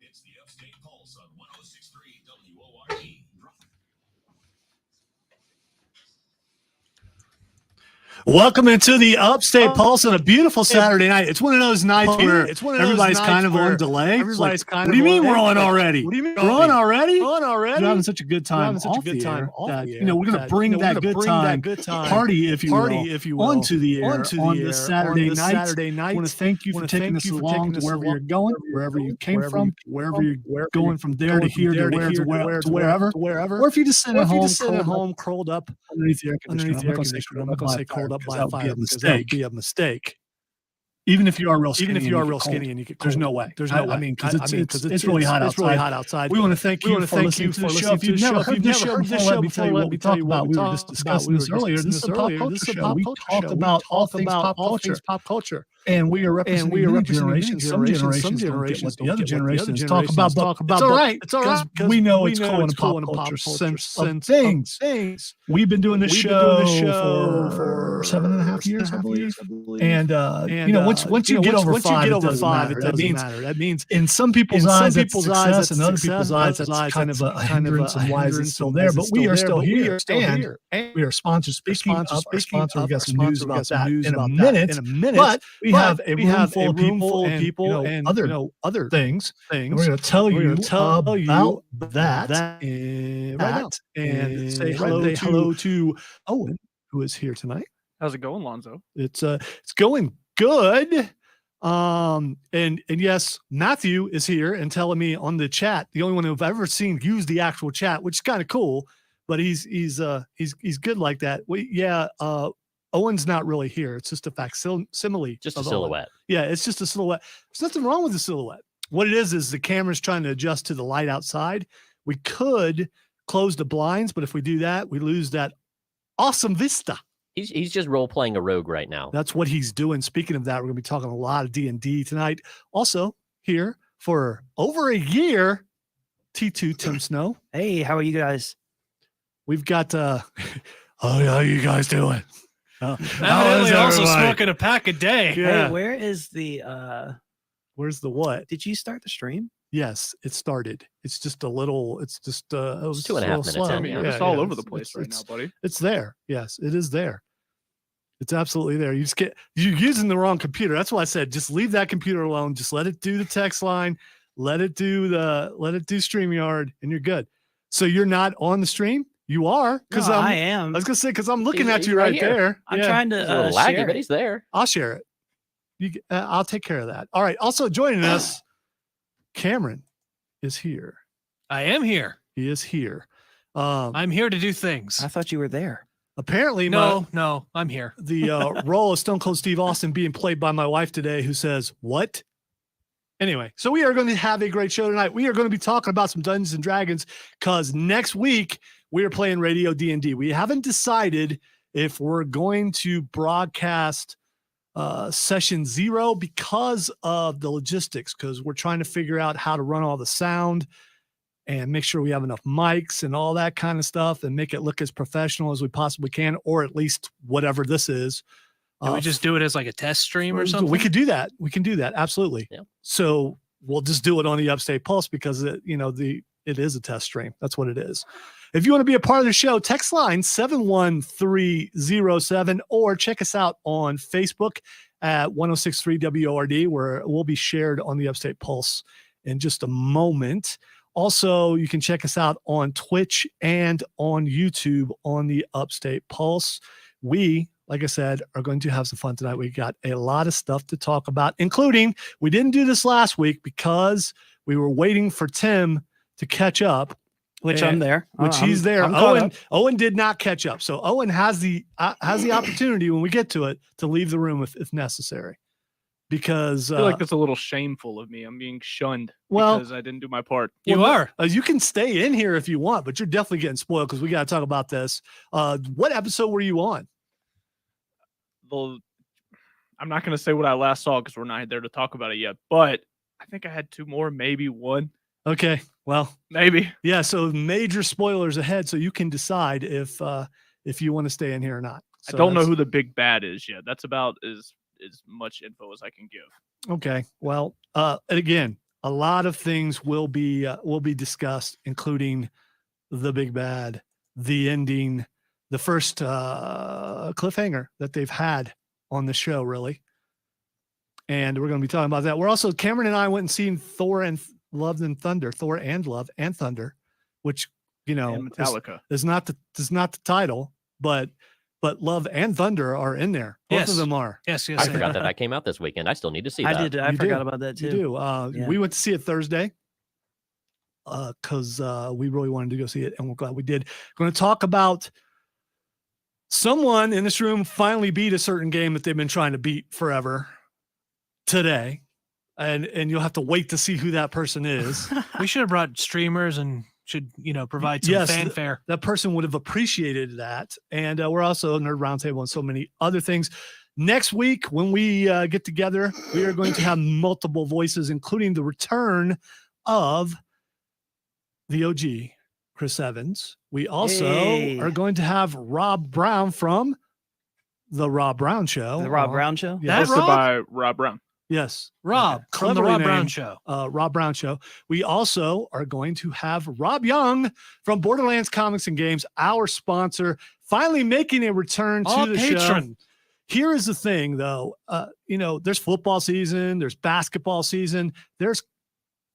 It's the Upstate Pulse on 106.3 WORD. Welcome into the Upstate Pulse on a beautiful Saturday night. It's one of those nights where everybody's kind of on delay. Everybody's kind of. What do you mean we're on already? What do you mean we're on already? We're having such a good time off the air that, you know, we're going to bring that good time party, if you will, onto the air on this Saturday night. I want to thank you for taking us along to wherever you're going, wherever you came from, wherever you're going from there to here to wherever. Or if you just sit at home, curled up underneath the air conditioner. I'm not going to say cold up by a fire because that would be a mistake. Even if you are real skinny, and you get, there's no way. I mean, because it's really hot outside. We want to thank you for listening to the show. If you've never heard this show before, let me tell you what we talk about. We were just discussing this earlier. This is a pop culture show. We talk about all things pop culture. And we are representing new generations. Some generations don't get what the other generations talk about. It's all right. Because we know it's cool in pop culture sense of things. We've been doing this show for 7.5 years, I believe. And you know, once you get over five, it doesn't matter. That means in some people's eyes, that's success, and other people's eyes, that's kind of a hindrance, and why is it still there? But we are still here. And we are sponsors. Speaking of our sponsor, we got some news about that in a minute. But we have a room full of people and other things. And we're going to tell you about that right now. And say hello to Owen, who is here tonight. How's it going, Lonzo? It's going good. And yes, Matthew is here and telling me on the chat, the only one I've ever seen use the actual chat, which is kind of cool, but he's good like that. Owen's not really here. It's just a facsimile. Just a silhouette. Yeah, it's just a silhouette. There's nothing wrong with the silhouette. What it is the camera's trying to adjust to the light outside. We could close the blinds, but if we do that, we lose that awesome vista. He's just role-playing a rogue right now. That's what he's doing. Speaking of that, we're going to be talking a lot of D&D tonight. Also, here for over a year, T2 Tim Snow. Hey, how are you guys? We've got, how you guys doing? Evidently also smoking a pack a day. Yeah. Hey, where is the where's the what? Did you start the stream? Yes, it started. It's just a little, it's just it was 2.5 minutes in. I mean, it's all over the place right now, buddy. It's there. Yes, it is there. It's absolutely there. You're using the wrong computer. That's why I said just leave that computer alone. Just let it do the text line, let it do StreamYard, and you're good. So you're not on the stream? You are, because I am. I was gonna say because I'm looking at you right there. I'm trying to a little laggy, share but he's there. I'll share it. I'll take care of that. All right. Also joining us, Cameron is here. I am here. He is here. I'm here to do things. I thought you were there. Apparently, no, I'm here. The role of Stone Cold Steve Austin being played by my wife today, who says, "What?" Anyway, so we are going to have a great show tonight. We are going to be talking about some Dungeons and Dragons because next week we are playing Radio D&D. We haven't decided if we're going to broadcast session 0 because of the logistics, because we're trying to figure out how to run all the sound and make sure we have enough mics and all that kind of stuff and make it look as professional as we possibly can, or at least whatever this is. Can we just do it as like a test stream or something? We could do that. Absolutely. Yeah. So we'll just do it on the Upstate Pulse because it is a test stream. That's what it is. If you want to be a part of the show, text line 71307 or check us out on Facebook at 106.3 WORD, where it will be shared on the Upstate Pulse in just a moment. Also, you can check us out on Twitch and on YouTube on the Upstate Pulse. We, like I said, are going to have some fun tonight. We got a lot of stuff to talk about, including we didn't do this last week because we were waiting for Tim to catch up. I'm there. He's there. Owen did not catch up. So Owen has the opportunity when we get to it to leave the room if necessary. Because I feel like that's a little shameful of me. I'm being shunned because I didn't do my part. You can stay in here if you want, but you're definitely getting spoiled because we got to talk about this. What episode were you on? I'm not going to say what I last saw because we're not there to talk about it yet, but I think I had 2 more, maybe 1. Okay. Well, maybe. Yeah. So major spoilers ahead. So you can decide if you want to stay in here or not. So I don't know who the big bad is yet. That's about as much info as I can give. Okay. Well, and again, a lot of things will be discussed, including the big bad, the ending, the first cliffhanger that they've had on the show, really. And we're going to be talking about that. We're also, Cameron and I went and seen Thor and Love and Thunder, Thor and Love and Thunder, which, And Metallica is not the title, but Love and Thunder are in there. Both of them are. Yes. I forgot that came out this weekend. I still need to see that. I You forgot do. about that too. You do. We went to see it Thursday because we really wanted to go see it, and we're glad we did. We're going to talk about someone in this room finally beat a certain game that they've been trying to beat forever today, and you'll have to wait to see who that person is. We should have brought streamers and should, provide some fanfare. That person would have appreciated that. And we're also Nerd Roundtable and so many other things. Next week, when we get together, we are going to have multiple voices, including the return of the OG, Chris Evans. We also are going to have Rob Brown from The Rob Brown Show. The Rob Brown Show? Yeah. hosted by Rob Brown. Yes. Rob from the Cleverly Rob Brown named, Show. Rob Brown Show. We also are going to have Rob Young from Borderlands Comics and Games, our sponsor, finally making a return to the show. Here is the thing, though. There's football season, there's basketball season, there's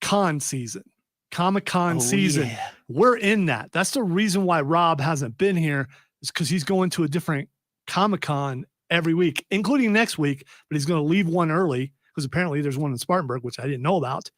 con season, Comic-Con season. Yeah. We're in that. That's the reason why Rob hasn't been here, is because he's going to a different Comic-Con every week, including next week, but he's going to leave one early because apparently there's one in Spartanburg, which I didn't know about.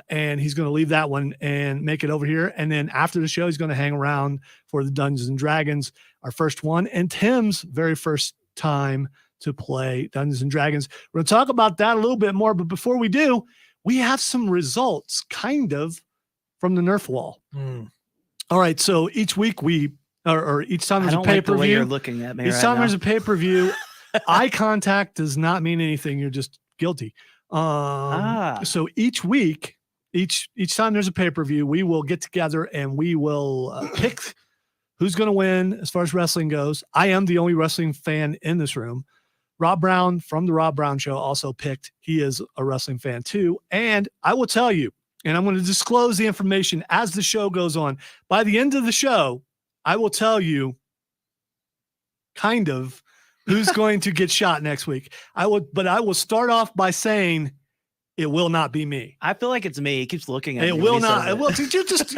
And he's going to leave that one and make it over here. And then after the show, he's going to hang around for the Dungeons and Dragons, our first one, and Tim's very first time to play Dungeons and Dragons. We're going to talk about that a little bit more. But before we do, we have some results kind of from the Nerf Wall. All right. So each week or each time there's a pay-per-view, the way you're looking at me each right time now. there's a pay-per-view, eye contact does not mean anything. You're just guilty. So each week, each time there's a pay-per-view, we will get together and we will pick who's going to win as far as wrestling goes. I am the only wrestling fan in this room. Rob Brown from the Rob Brown Show also picked. He is a wrestling fan too. And I will tell you, and I'm going to disclose the information as the show goes on. By the end of the show, I will tell you kind of who's going to get shot next week. I will start off by saying it will not be me. I feel like it's me. He keeps looking at me. It will not. It will.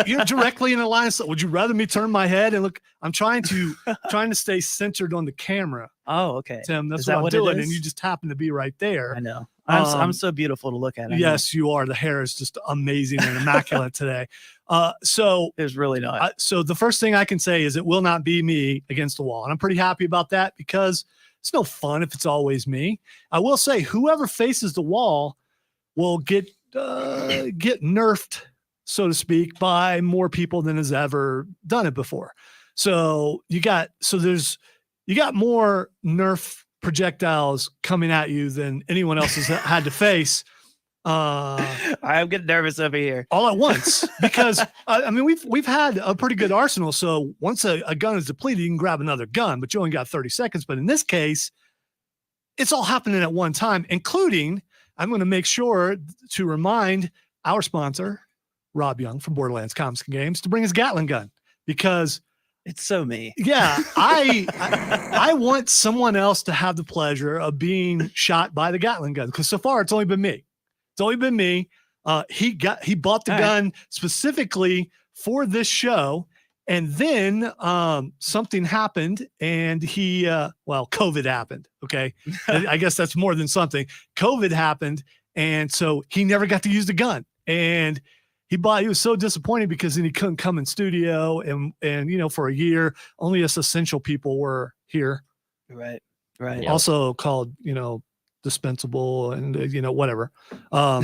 You're directly in a line. Would you rather me turn my head and look? I'm trying to stay centered on the camera. Oh, okay. Tim, that's Is that what I'm what it doing. is? And you just happen to be right there. I know. I'm so beautiful to look at. Yes, you are. The hair is just amazing and immaculate today. So there's really not. So the first thing I can say is it will not be me against the wall. And I'm pretty happy about that because it's no fun if it's always me. I will say whoever faces the wall will get nerfed, so to speak, by more people than has ever done it before. So you got more Nerf projectiles coming at you than anyone else has had to face. I'm getting nervous over here. All at once, because we've had a pretty good arsenal. So once a gun is depleted, you can grab another gun, but you only got 30 seconds. But in this case, it's all happening at one time, including I'm going to make sure to remind our sponsor, Rob Young from Borderlands Comics and Games, to bring his Gatling gun because it's so me. Yeah, I want someone else to have the pleasure of being shot by the Gatling gun because so far it's only been me. It's only been me. He bought the gun specifically for this show, and then something happened, and COVID happened. Okay, I guess that's more than something. COVID happened, and so he never got to use the gun, and he was so disappointed because then he couldn't come in studio, and for a year only us essential people were here. Right. Yeah. Also called dispensable and whatever. All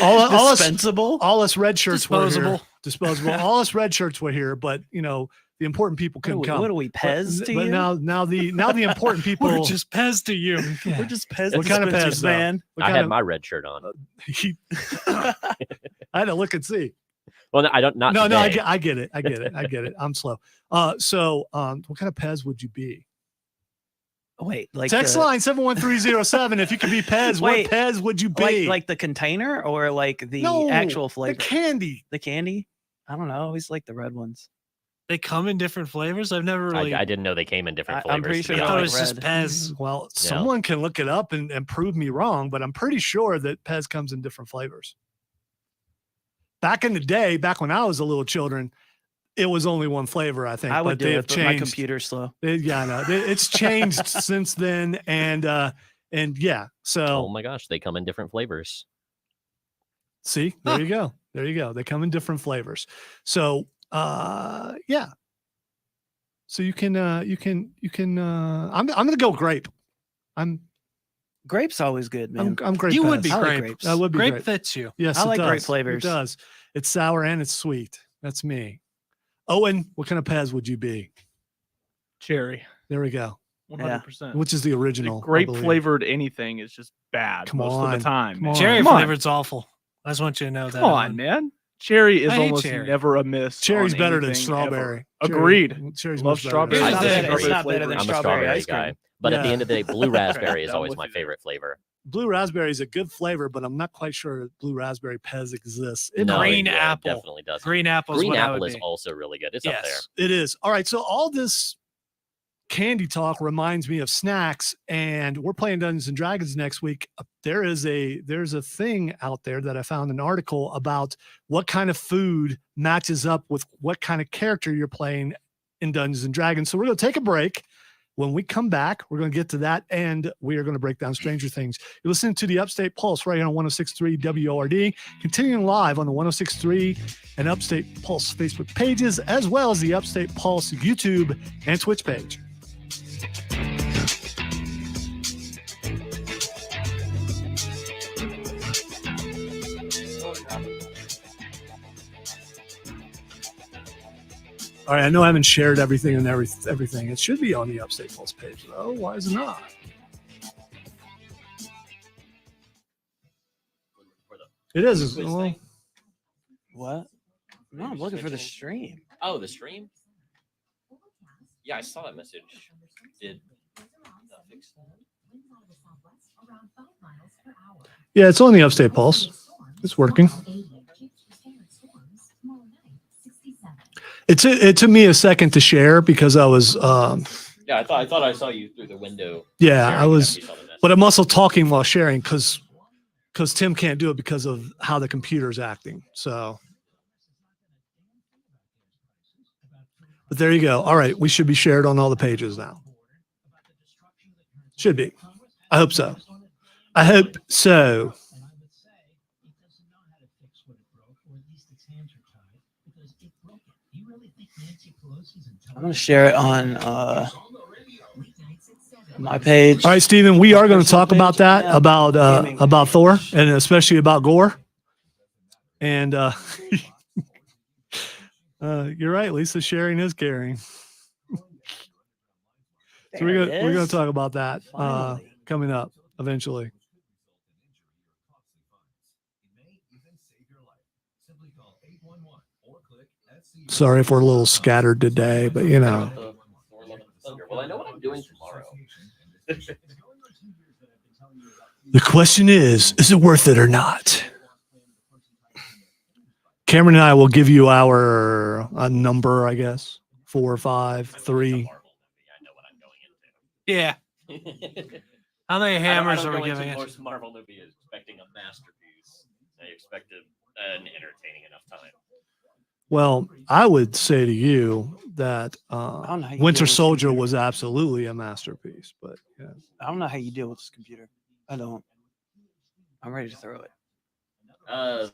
us red shirts Disposable. were here. Disposable. All us red shirts were here, but the important people couldn't come. What are we, Pez to but you? Now the important people. We're just Pez to you. Yeah. We're just Pez. What kind of dispensers, Pez, though? man? I had my red shirt on. I had to look and see. Well, I don't. Not No, today. I get it. I'm slow. So what kind of Pez would you be? Wait, like Text line 71307. If you could be Pez, Wait, what Pez would you be? like the container or like the No, actual flavor? The candy. The candy? I don't know. I always like the red ones. They come in different flavors. I've never really. I didn't know they came in different flavors. I'm pretty to sure be I they're thought it honest. was just red. Pez. Well, someone can look it up and prove me wrong, but I'm pretty sure that Pez comes in different flavors. Back in the day, back when I was a little children, it was only one flavor, I think. I would but do they it, have but my changed. computer's slow. Yeah, I know. It's changed since then, and yeah. Oh So my gosh, they come in different flavors. see, there you go. There you go. They come in different flavors. So yeah. So you can I'm gonna go grape. Grape's always good, man. I'm grape. You would Pez. be I like grape. grapes. I would be Grape grape. fits you. Yes, I it like grape does. flavors. It does. It's sour and it's sweet. That's me. Owen, what kind of Pez would you be? Cherry, There we go. 100%. Which is the original? I Grape believe. flavored anything is just bad Come most on. of the time. Come man. on. Cherry Come on. flavored's awful. I just want you to know that. Come on, man. Cherry is I hate almost cherry. never a miss. Cherry's on better than anything strawberry. ever. Agreed. Cherry's Love much better. strawberry. It's not Is better- it- it's not better than I'm a strawberry strawberry ice guy. cream. But at the Yeah. end of the day, blue raspberry is I'm always with my you there. favorite flavor. Blue raspberry is a good flavor, but I'm not quite sure that blue raspberry Pez exists. It No, might. Green it apple. definitely does. Green apple is Green what I apple would is be. also really good. It's up there. Yes. It is. All right. So all this candy talk reminds me of snacks, and we're playing Dungeons and Dragons next week. There's a thing out there that I found an article about what kind of food matches up with what kind of character you're playing in Dungeons and Dragons. So we're going to take a break. When we come back, we're going to get to that, and we are going to break down Stranger Things. You're listening to the Upstate Pulse right here on 106.3 WORD, continuing live on the 106.3 and Upstate Pulse Facebook pages, as well as the Upstate Pulse YouTube and Twitch page. All right, I know I haven't shared everything and everything. It should be on the Upstate Pulse page, though. Why is it not? It is. Quiz Well, thing. What? No, I'm looking for the stream. Oh, the stream? Yeah, I saw that message. Did fix that? yeah, it's on the Upstate Pulse. It's working. It took me a second to share because I was Yeah, I thought I saw you through the window. yeah, sharing I was, after you saw the message. but I'm also talking while sharing because Tim can't do it because of how the computer's acting. So, but there you go. All right, we should be shared on all the pages now. Should be. I hope so. I hope so. I'm gonna share it on my page. All right, Stephen, we are going to Personal talk about page? that, Yeah. Gaming about page. Thor, and especially about Gore. And you're right, Lisa. Sharing is caring. So There we're it going is. to talk about that Finally. coming up eventually. Sorry if we're a little scattered today, but you know. Well, I know what I'm doing tomorrow. The question is it worth it or not? Cameron and I will give you our number, I guess. 4, 5, 3. I know what I'm Yeah. going into. How many hammers I don't are we go into giving it? most Marvel movie expecting a masterpiece. I expected an entertaining enough time. Well, I would say to you that don't know how you Winter deal with Soldier computer. was absolutely a masterpiece, but yeah. I don't know how you deal with this computer. I don't. I'm ready to throw it.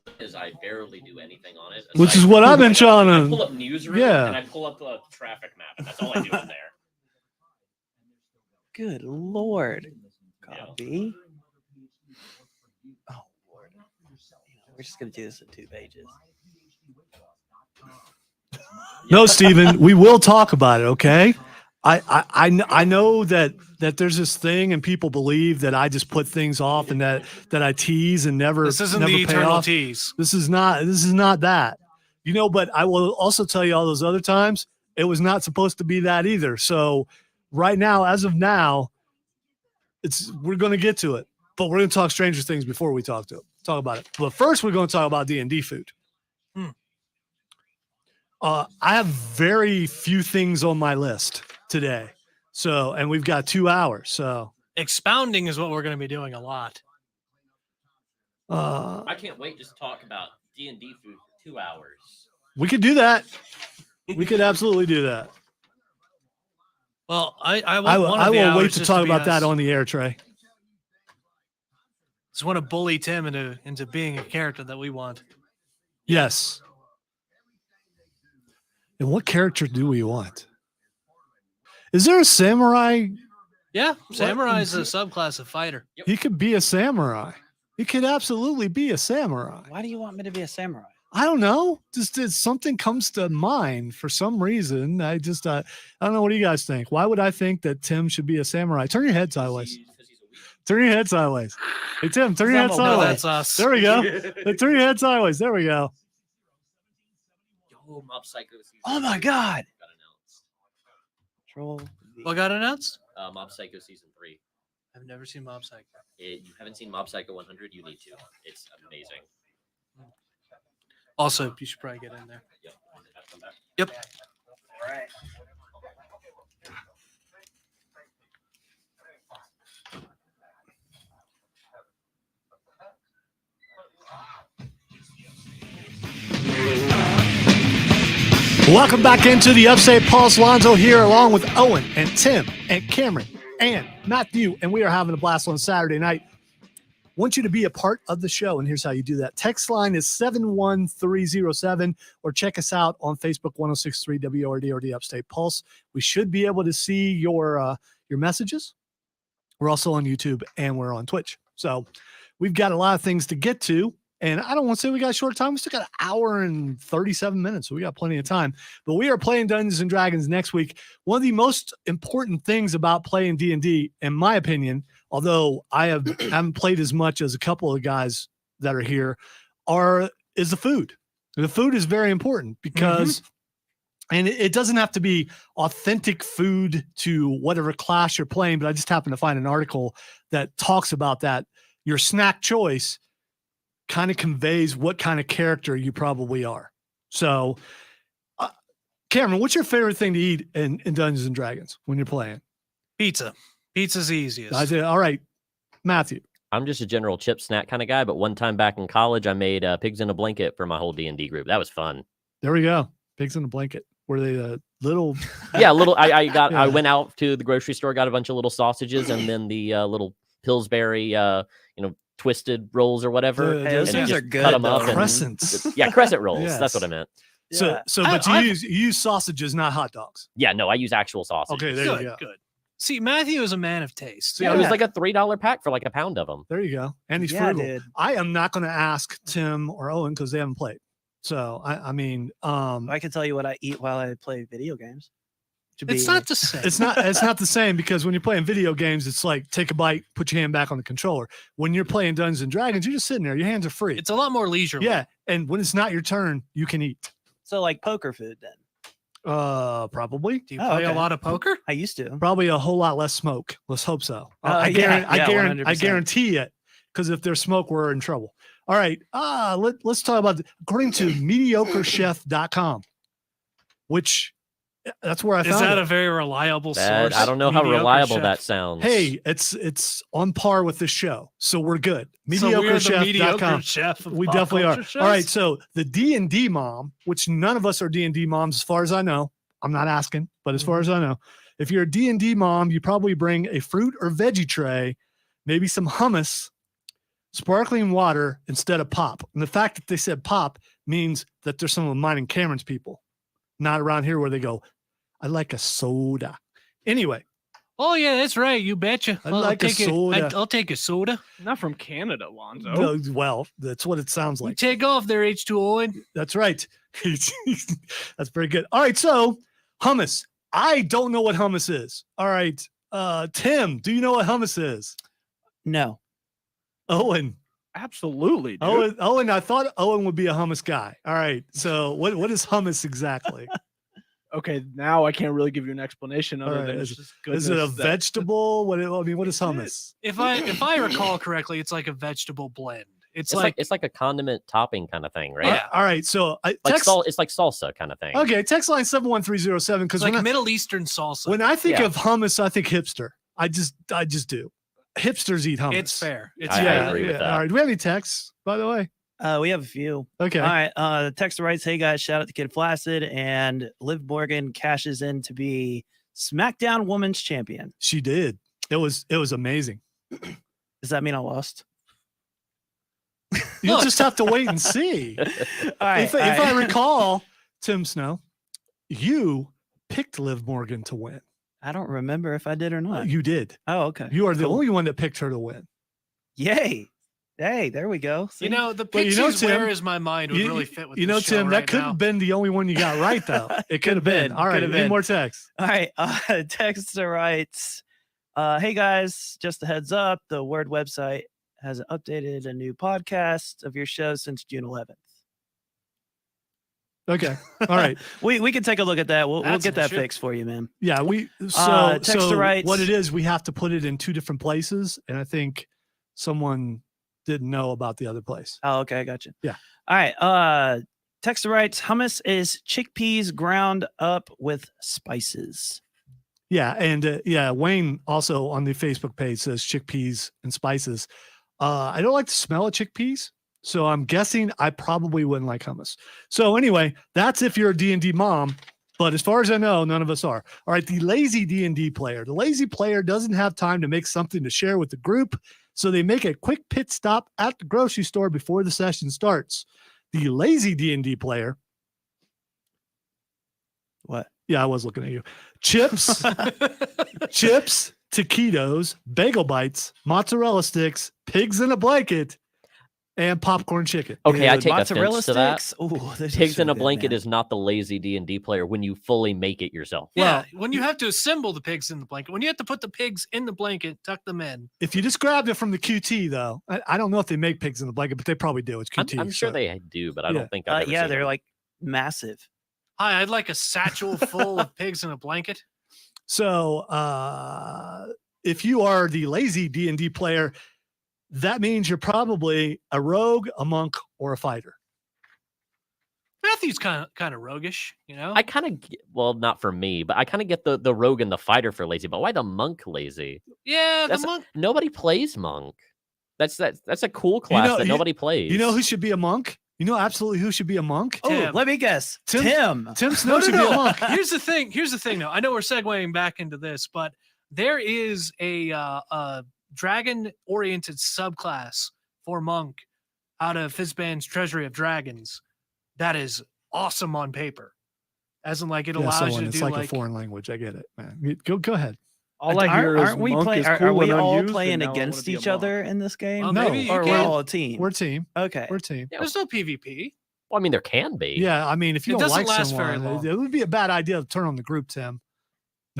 Because I barely do anything on it. Which aside is what from- I've been trying I to- pull up newsroom yeah. and I pull up the traffic map, and that's all I do in there. Good Lord. Yeah. Copy. Oh Lord. We're just gonna do this in 2 pages. No, Stephen, we will talk about it, okay? I know that there's this thing and people believe that I just put things off and that I tease and never This isn't never the pay eternal off. tease. This is not that. You know, but I will also tell you all those other times it was not supposed to be that either. So right now, as of now, we're going to get to it, but we're going to talk Stranger Things before we talk about it. But first, we're going to talk about D&D food. I have very few things on my list today. So, and we've got 2 hours. So Expounding is what we're going to be doing a lot. I can't wait just to talk about D&D food for 2 hours. We could do that. We could absolutely do that. Well, I will wait to talk about that on the air, Trey. Just want to bully Tim into being a character that we want. Yes. And what character do we want? Is there a samurai? Yeah, samurai is a subclass of fighter. He could be a samurai. He could absolutely be a samurai. Why do you want me to be a samurai? I don't know. Just something comes to mind for some reason. I don't know. What do you guys think? Why would I think that Tim should be a samurai? Turn your head sideways. Turn your head sideways. Hey, Tim, turn your head sideways. That's us. There we go. Hey, turn your head sideways. There we go. Yo, Mob Psycho season Oh my 3 God. got announced. Troll. What got announced? Mob Psycho season 3. I've never seen Mob Psycho. You haven't seen Mob Psycho 100? You need to. It's amazing. Also, you should probably get in there. Yep. Come back. Yep. All right. Welcome back into the Upstate Pulse. Lonzo here along with Owen and Tim and Cameron and Matthew. And we are having a blast on Saturday night. Want you to be a part of the show. And here's how you do that. Text line is 71307 or check us out on Facebook 1063 WORD or the Upstate Pulse. We should be able to see your messages. We're also on YouTube and we're on Twitch. So we've got a lot of things to get to. And I don't want to say we got a short time. We still got an hour and 37 minutes, so we got plenty of time. But we are playing Dungeons & Dragons next week. One of the most important things about playing D&D, in my opinion, although I haven't played as much as a couple of guys that are here, is the food. The food is very important because, and it doesn't have to be authentic food to whatever class you're playing, but I just happened to find an article that talks about that. Your snack choice kind of conveys what kind of character you probably are. So, Cameron, what's your favorite thing to eat in Dungeons and Dragons when you're playing? Pizza. Pizza's the easiest. All right, Matthew. I'm just a general chip snack kind of guy, but one time back in college, I made pigs in a blanket for my whole D&D group. That was fun. There we go. Pigs in a blanket. Were they little? Yeah, little. I went out to the grocery store, got a bunch of little sausages, and then the little Pillsbury, twisted rolls or whatever. Hey, those things are good. Cut them up. Crescents. Yeah, crescent rolls. Yes. That's what I meant. So, but you use sausages, not hot dogs. Yeah, no, I use actual sausage. Okay, there Good, you go. good. See, Matthew is a man of taste. Yeah, it was like a $3 pack for like a pound of them. There you go. And he's Yeah, frugal. dude. I am not going to ask Tim or Owen because they haven't played. So I mean, I can tell you what I eat while I play video games. It's not the same. it's not the same because when you're playing video games, it's like take a bite, put your hand back on the controller. When you're playing Dungeons and Dragons, you're just sitting there. Your hands are free. It's a lot more leisurely. Yeah, and when it's not your turn, you can eat. So like poker food then. Probably. Do you play a okay. lot of poker? I used to. Probably a whole lot less smoke. Let's hope so. I yeah, guarantee it. Because if there's smoke, we're in trouble. All right. Let's talk about according to mediocrechef.com, which that's where I found Is that it. a very reliable source? I don't know how Mediocre reliable chef. that sounds. Hey, it's on par with the show, so we're good. So we're the mediocre Mediocrechef.com. chef of We pop definitely are. culture chefs? All right, so the D&D mom, which none of us are D&D moms as far as I know. I'm not asking, but as far as I know, if you're a D&D mom, you probably bring a fruit or veggie tray, maybe some hummus, sparkling water instead of pop. And the fact that they said pop means that there's some of mine and Cameron's people, not around here where they go, I like a soda. Anyway. Oh, yeah, that's right. You betcha. I like a soda. I'll take a soda. Not from Canada, Lonzo. No, well, that's what it sounds You like. take off there, H2O. That's right. That's very good. All right, so hummus. I don't know what hummus is. All right. Tim, do you know what hummus is? No. Owen. Absolutely, dude. Owen, I thought Owen would be a hummus guy. All right. So what is hummus exactly? Okay, now I can't really give you an explanation other Alright, than is- it's just Is it a goodness that- vegetable? What is hummus? If I recall correctly, it's like a vegetable blend. It's like it's like a condiment topping kind of thing, right? Yeah. All right. So Like it's like salsa kind of thing. Okay, text line 71307 because like Middle Eastern salsa. when I think Yeah. of hummus, I think hipster. I just do. Hipsters eat hummus. It's fair. It's I fair. agree with that. All right. Do we have any texts, by the way? We have a few. Okay. All right. The texter writes, "Hey guys, shout out to Kid Flaccid and Liv Morgan cashes in to be SmackDown Women's Champion. She did. It was amazing. Does that mean I lost? You'll just have to wait and see. All right. If I recall, Tim Snow, you picked Liv Morgan to win. I don't remember if I did or not. You did. Oh, okay. You are the Cool. only one that picked her to win. Yay. Hey, there we go. See? You know, the Well, you Pixies, know, Tim, Where Is My Mind would really fit with you know, this show Tim, right that could now. have been the only one you got right, though. It could have been. All right. Could have Any been. more texts? All right. Texter writes, "Hey guys, just a heads up. The Word website has updated a new podcast of your show since June 11th. Okay. All right. We can take a look at that. We'll That's get an that issue. fixed for you, man. Yeah. Texter writes- what it is, we have to put it in two different places. And I think someone didn't know about the other place. Oh, okay, I got you. Yeah. All right. Texter writes, "Hummus is chickpeas ground up with spices." Yeah. And Wayne also on the Facebook page says chickpeas and spices. I don't like the smell of chickpeas. So I'm guessing I probably wouldn't like hummus. So anyway, that's if you're a D&D mom. But as far as I know, none of us are. All right, the lazy D&D player. The lazy player doesn't have time to make something to share with the group, so they make a quick pit stop at the grocery store before the session starts. The lazy D&D player. What? Yeah, I was looking at you. Chips, taquitos, bagel bites, mozzarella sticks, pigs in a blanket, and popcorn chicken. Okay, I Dude, take mozzarella offense to that. sticks? Ooh, this is Pigs so in a good, blanket man. is not the lazy D&D player when you fully make it yourself. Yeah, when you have to assemble the pigs in the blanket, when you have to put the pigs in the blanket, tuck them in. If you just grabbed it from the QT, though, I don't know if they make pigs in the blanket, but they probably do. It's QT. I'm sure so- they do, but I Yeah. don't think I've ever yeah, seen they're them. like massive. Hi, I'd like a satchel full of pigs in a blanket. So if you are the lazy D&D player, that means you're probably a rogue, a monk, or a fighter. Matthew's kind of roguish, you know. I kind of, well, not for me, but I kind of get the rogue and the fighter for lazy, but why the monk lazy? Yeah, the That's monk. Nobody plays monk. That's a cool class know- that you- nobody plays. You know who should be a monk? You know absolutely who should be a monk? Oh, Tim. let me guess. Tim- Tim. Tim Snow should be a monk. Here's the thing. Here's the thing, though. I know we're segueing back into this, but there is a dragon-oriented subclass for monk out of Fizban's Treasury of Dragons that is awesome on paper. As in, like, it Yeah, allows someone, you to it's do like, like a foreign language. I get it, man. Go ahead. All I hear is Aren't we monk playing? is Are cool we and all unused, playing and now I wanna against be a each monk. other in this game? Well, No. maybe you Or we're can. all a team? We're a team. Okay. We're a team. Yeah. There's no PvP. Well, I mean, there can be. Yeah, I mean, if you It don't doesn't like last very someone, long. it would be a bad idea to turn on the group, Tim.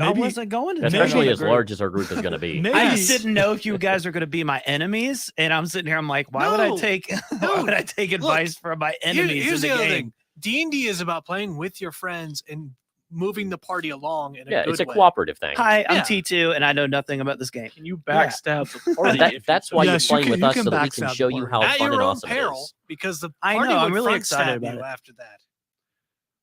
I wasn't going to. turn on Especially the as group. large as our group is going to be. Maybe- I just didn't know if you guys are going to be my enemies, and I'm sitting here. I'm like, why would I No. take? Why would I take advice from my enemies Here's in the the other game? thing. D&D is about playing with your friends and moving the party along in a Yeah, good it's a way. cooperative thing. Hi, I'm Yeah. T2, and I know nothing about this game. Can you backstab the party? That- if you that's so why Yes, you you're playing can- with you us can so that we can backstab show the you party. how At fun your and own awesome it peril, is. because the I party know, I'm would really front excited stab about you it. after that.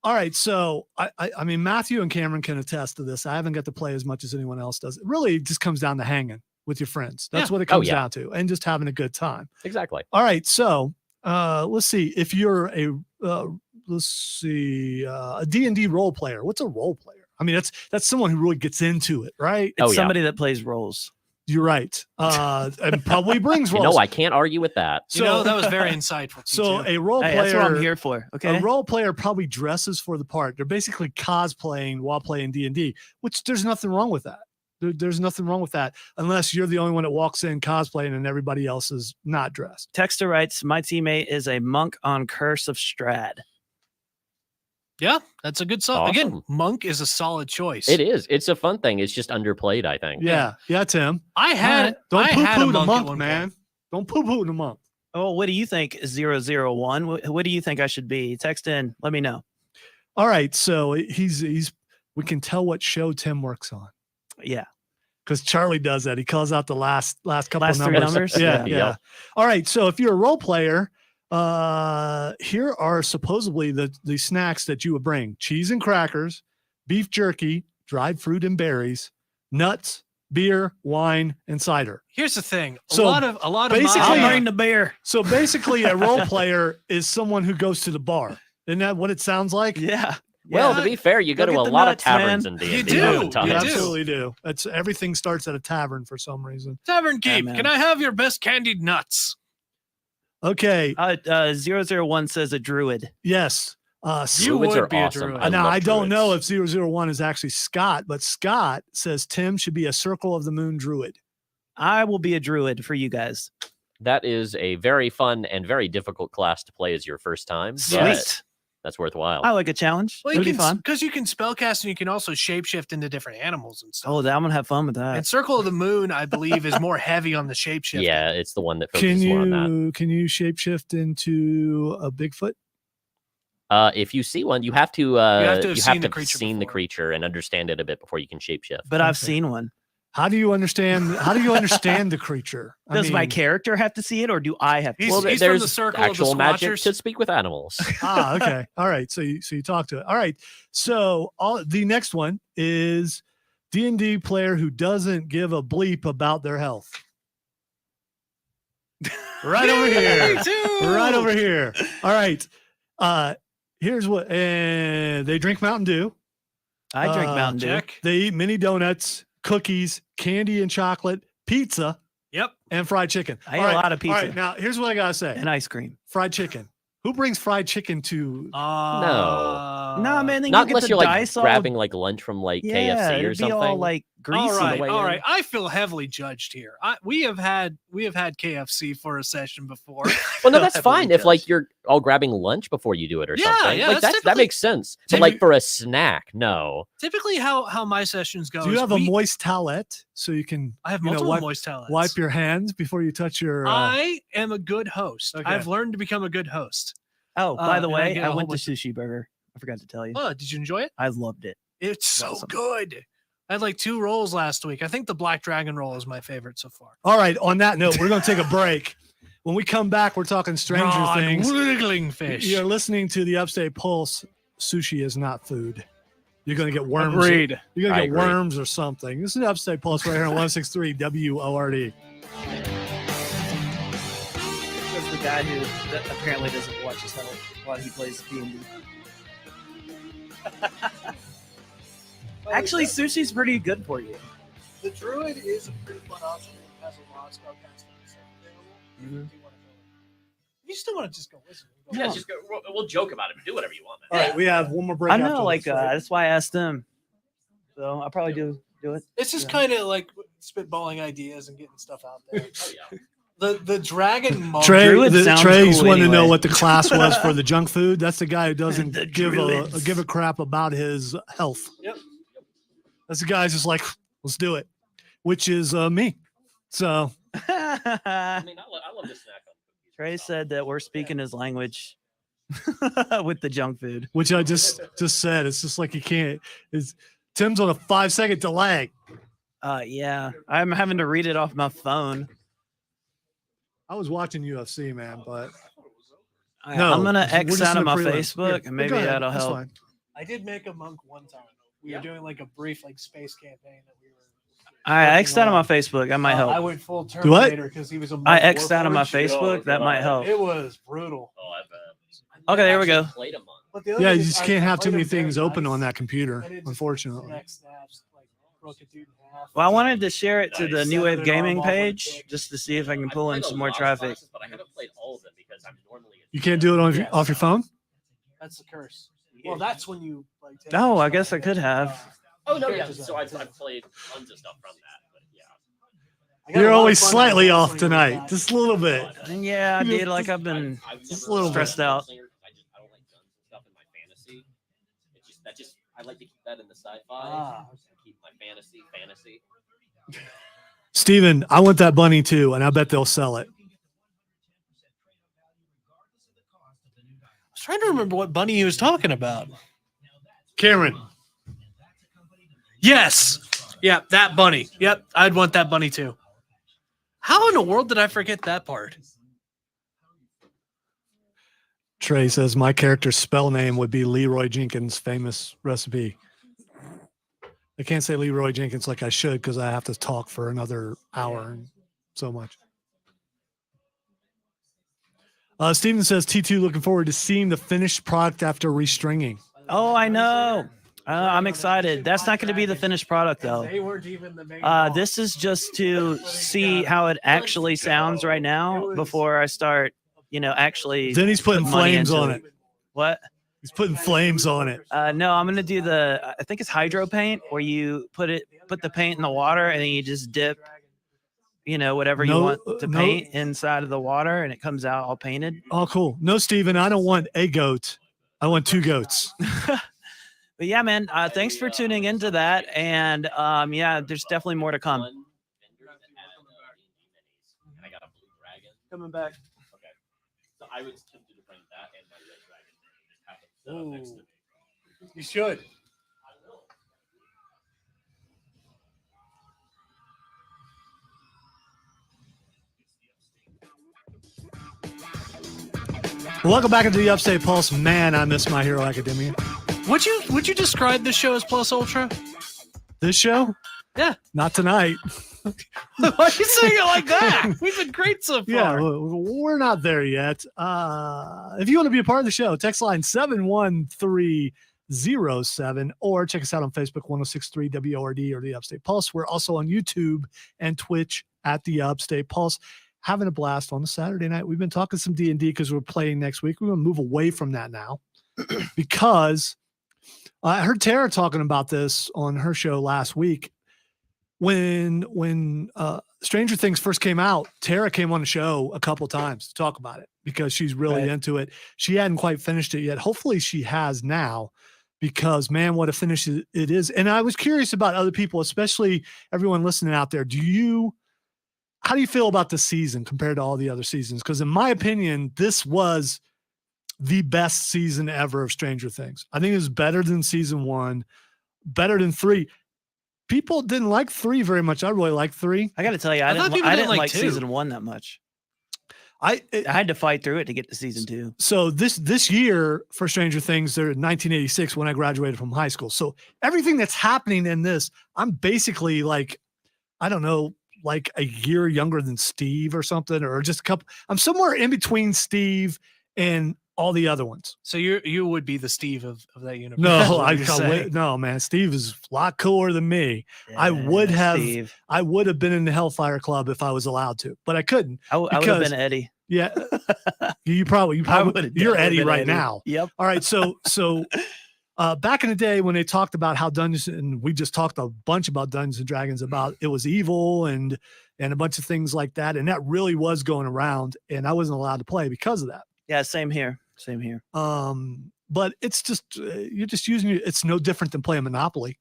All right, so I mean, Matthew and Cameron can attest to this. I haven't got to play as much as anyone else does. It really just comes down to hanging with your friends. That's Yeah. what it Oh, comes yeah. down to, and just having a good time. Exactly. All right, so let's see. If you're a a D&D role player, what's a role player? I mean, that's someone who really gets into it, right? It's Oh, yeah. somebody that plays roles. You're right, and probably brings You roles. know, I can't argue with that. You know, that was very insightful. So T2. a role Hey, player. that's what I'm here for. Okay. A role player probably dresses for the part. They're basically cosplaying while playing D&D, which there's nothing wrong with that. There's nothing wrong with that unless you're the only one that walks in cosplaying and everybody else is not dressed. Texter writes, my teammate is a monk on Curse of Strahd. Yeah, that's a good song. Again, Awesome. Monk is a solid choice. It is. It's a fun thing. It's just underplayed, I think. Yeah, Tim. I had Don't I had a poo-poo the monk, monk, at one man. point. Don't poo-poo the monk. Oh, what do you think, 001? What do you think I should be? Text in. Let me know. All right, so he's we can tell what show Tim works on. Yeah. Because Charlie does that. He calls out the last couple Last of three numbers. numbers? Yeah, Yeah. yeah. All right. So if you're a role player, here are supposedly the snacks that you would bring: cheese and crackers, beef jerky, dried fruit and berries, nuts, beer, wine, and cider. Here's the thing. A So lot of basically- I'll bring the beer. So basically, a role player is someone who goes to the bar. Isn't that what it sounds like? Yeah. Well, Yeah. to be fair, you go Go to get a the lot nuts, of taverns man. in D&D. You do. You You do. absolutely do. It's everything starts at a tavern for some reason. Tavern Keep. man. Can I have your best candied nuts? Okay. 001 says a druid. Yes. You Druids would are be a awesome. druid. Now, love I don't know druids. if 001 is actually Scott, but Scott says Tim should be a Circle of the Moon druid. I will be a druid for you guys. That is a very fun and very difficult class to play as your first time. Sweet. But that's worthwhile. I like a challenge. Well, It'll you be can fun. because you can spellcast and you can also shapeshift into different animals and stuff. Oh, I'm gonna have fun with that. And Circle of the Moon, I believe, is more heavy on the shapeshift. Yeah, it's the one that Can focuses more on that. you shapeshift into a Bigfoot? If you see one, you have to have to have you seen have the to creature seen the before. creature and understand it a bit before you can shapeshift. But I've Okay. seen one. How do you understand the creature? I Does my mean- character have to see it, or do I have to? He's- Well, see it? from the there's circle of the actual magic Squatchers. to speak with animals. Okay. All right. So you talk to it. All right. So the next one is D&D player who doesn't give a bleep about their health. Right over here. Me too. Right over here. All right. Here's what they drink Mountain Dew. I drink Mountain Dew. Check. They eat mini donuts, cookies, candy and chocolate, pizza, Yep. and fried chicken. I eat All a right, lot of All right, pizza now here's what I gotta say: and ice cream. fried chicken. Who brings fried chicken to? No, man. Then Not you get unless the you're like dice all- grabbing like lunch from like yeah, KFC or it'd be something. all like greasy. All right, way all in. right. I feel heavily judged here. We have had KFC for a session before. Well, no, that's Heavily fine if like judged. you're all grabbing lunch before you do it or Yeah, something. yeah, Like that's that typically- makes sense. But like for a snack, no. Typically, how my sessions go. Do you is have a moist towelette so you can I have you know, multiple moist towelettes. wipe your hands before you touch your? I am a good host. Okay. I've learned to become a good host. Oh, by the and I way, get I a went whole to Sushi Burger. I forgot to tell you. Oh, did you enjoy it? I loved it. It's so Awesome. good. I had like 2 rolls last week. I think the Black Dragon roll is my favorite so far. All right. On that note, we're going to take a break. When we come back, we're talking Stranger Broad Things. wiggling fish. You're listening to the Upstate Pulse. Sushi is not food. You're going to get worms. Agreed. You're going I to get agree. worms or something. This is Upstate Pulse right here on 106.3 WORD. That's the guy who apparently doesn't watch his health while he plays D&D. Actually, sushi's pretty good for you. The druid is a pretty fun option. It has a lot of spellcasting available. If you still want to just go listen. Yeah, just go, we'll joke about it. Do whatever you want. All right. We have one more break. I after know, like this, right? that's why I asked him. So I'll probably do it. It's just Yeah. kind of like spitballing ideas and getting stuff out there. Oh, yeah. The dragon monk. Trey, Druid sounds Trey just cool wanted to know anyway. what the class was for the junk food. That's the guy who doesn't The give druids. a crap about his health. Yep. That's the guy's just like, let's do it, which is me. So I mean, I love to snack on cookies. Trey said that we're speaking his language with the junk food. which I just said. It's just like you can't. Tim's on a 5-second delay. Yeah, I'm having to read it off my phone. I was watching UFC, man, but No, I'm gonna we're X just out in of the my prelim. Facebook, Yeah, and maybe go ahead. that'll That's help. fine. I did make a monk one time. We Yeah. were doing like a brief like space campaign that we were. All right, I working X'd out of my on. Facebook. That might I help. went full Do what? Terminator because he was a. I monk X'd out of my Warforged. Facebook. That might help. It was brutal. Oh, I've Okay, there we go. Played a month. But the other Yeah, thing you is just I can't have too played many him very things open nice. on that computer, I did just unfortunately. snack snaps, like, broke a dude in half. Well, I wanted to share it to the Nice. New Wave Set it Gaming off on page quick. just to see if I can I've pull in played a some more lot of traffic. classes, but I haven't played all of them because I'm normally. You can't do it on Yeah. off your phone. That's the curse. Well, that's when you like. take Oh, your I stuff guess I and could then, have. Oh no, yeah. characters So out. I've played tons of stuff from that, but yeah. I got a You're lot of always fun slightly with off wrestling tonight, with just a little bit. And yeah, I did. Like I've been. I've Just never a little stressed been a out. gunslinger 'cause I don't like guns and stuff in my fantasy. It's just I like to keep that in the sci-fi. Ah. Keep my fantasy. Steven, I want that bunny too, and I bet they'll sell it. I was trying to remember what bunny he was talking about. Cameron, Yes. Yeah, that bunny. Yep, I'd want that bunny too. How in the world did I forget that part? Trey says my character's spell name would be Leroy Jenkins' famous recipe. I can't say Leroy Jenkins like I should because I have to talk for another hour and so much. Steven says T2 looking forward to seeing the finished product after restringing. Oh, I know. I'm excited. That's not going to be the finished product, though. This is just to see how it actually sounds right now before I start, actually. Then he's putting flames on it. What? He's putting flames on it. No, I'm going to do I think it's hydro paint, where you put the paint in the water and then you just dip, whatever you want to paint inside of the water and it comes out all painted. Oh, cool. No, Steven, I don't want a goat. I want 2 goats. But yeah, man, thanks for tuning into that. And yeah, there's definitely more to come. I got a blue dragon. Coming back. Okay. So I was tempted to bring that and my red dragon and just have them set up next to me. You should. Welcome back into the Upstate Pulse. Man, I miss My Hero Academia. Would you describe this show as Plus Ultra? This show? Yeah. Not tonight. Why are you saying it like that? We've been great so far. Yeah, we're not there yet. If you want to be a part of the show, text line 71307 or check us out on Facebook, 1063 WORD or the Upstate Pulse. We're also on YouTube and Twitch at the Upstate Pulse. Having a blast on a Saturday night. We've been talking some D&D because we're playing next week. We're going to move away from that now because I heard Tara talking about this on her show last week. When Stranger Things first came out, Tara came on the show a couple times to talk about it because she's really into it. She hadn't quite finished it yet. Hopefully she has now because, man, what a finish it is. And I was curious about other people, especially everyone listening out there. How do you feel about this season compared to all the other seasons? Because in my opinion, this was the best season ever of Stranger Things. I think it was better than season 1, better than 3. People didn't like 3 very much. I really liked 3. I got to tell you, I didn't like season 1 that much. I had to fight through it to get to season 2. So this year for Stranger Things, they're in 1986 when I graduated from high school. So everything that's happening in this, I'm basically like, I don't know, like a year younger than Steve or something, or just a couple. I'm somewhere in between Steve and all the other ones. So you would be the Steve of that universe. No, no, man. Steve is a lot cooler than me. Yeah, I would have been in the Hellfire Club if I was allowed to, but I couldn't. I would have been Eddie. Yeah, you probably you're Eddie right now. Yep. All right. So back in the day when they talked about how Dungeons, and we just talked a bunch about Dungeons and Dragons, about it was evil and a bunch of things like that, and that really was going around, and I wasn't allowed to play because of that. Yeah, same here. But it's just you're just using it. It's no different than playing Monopoly.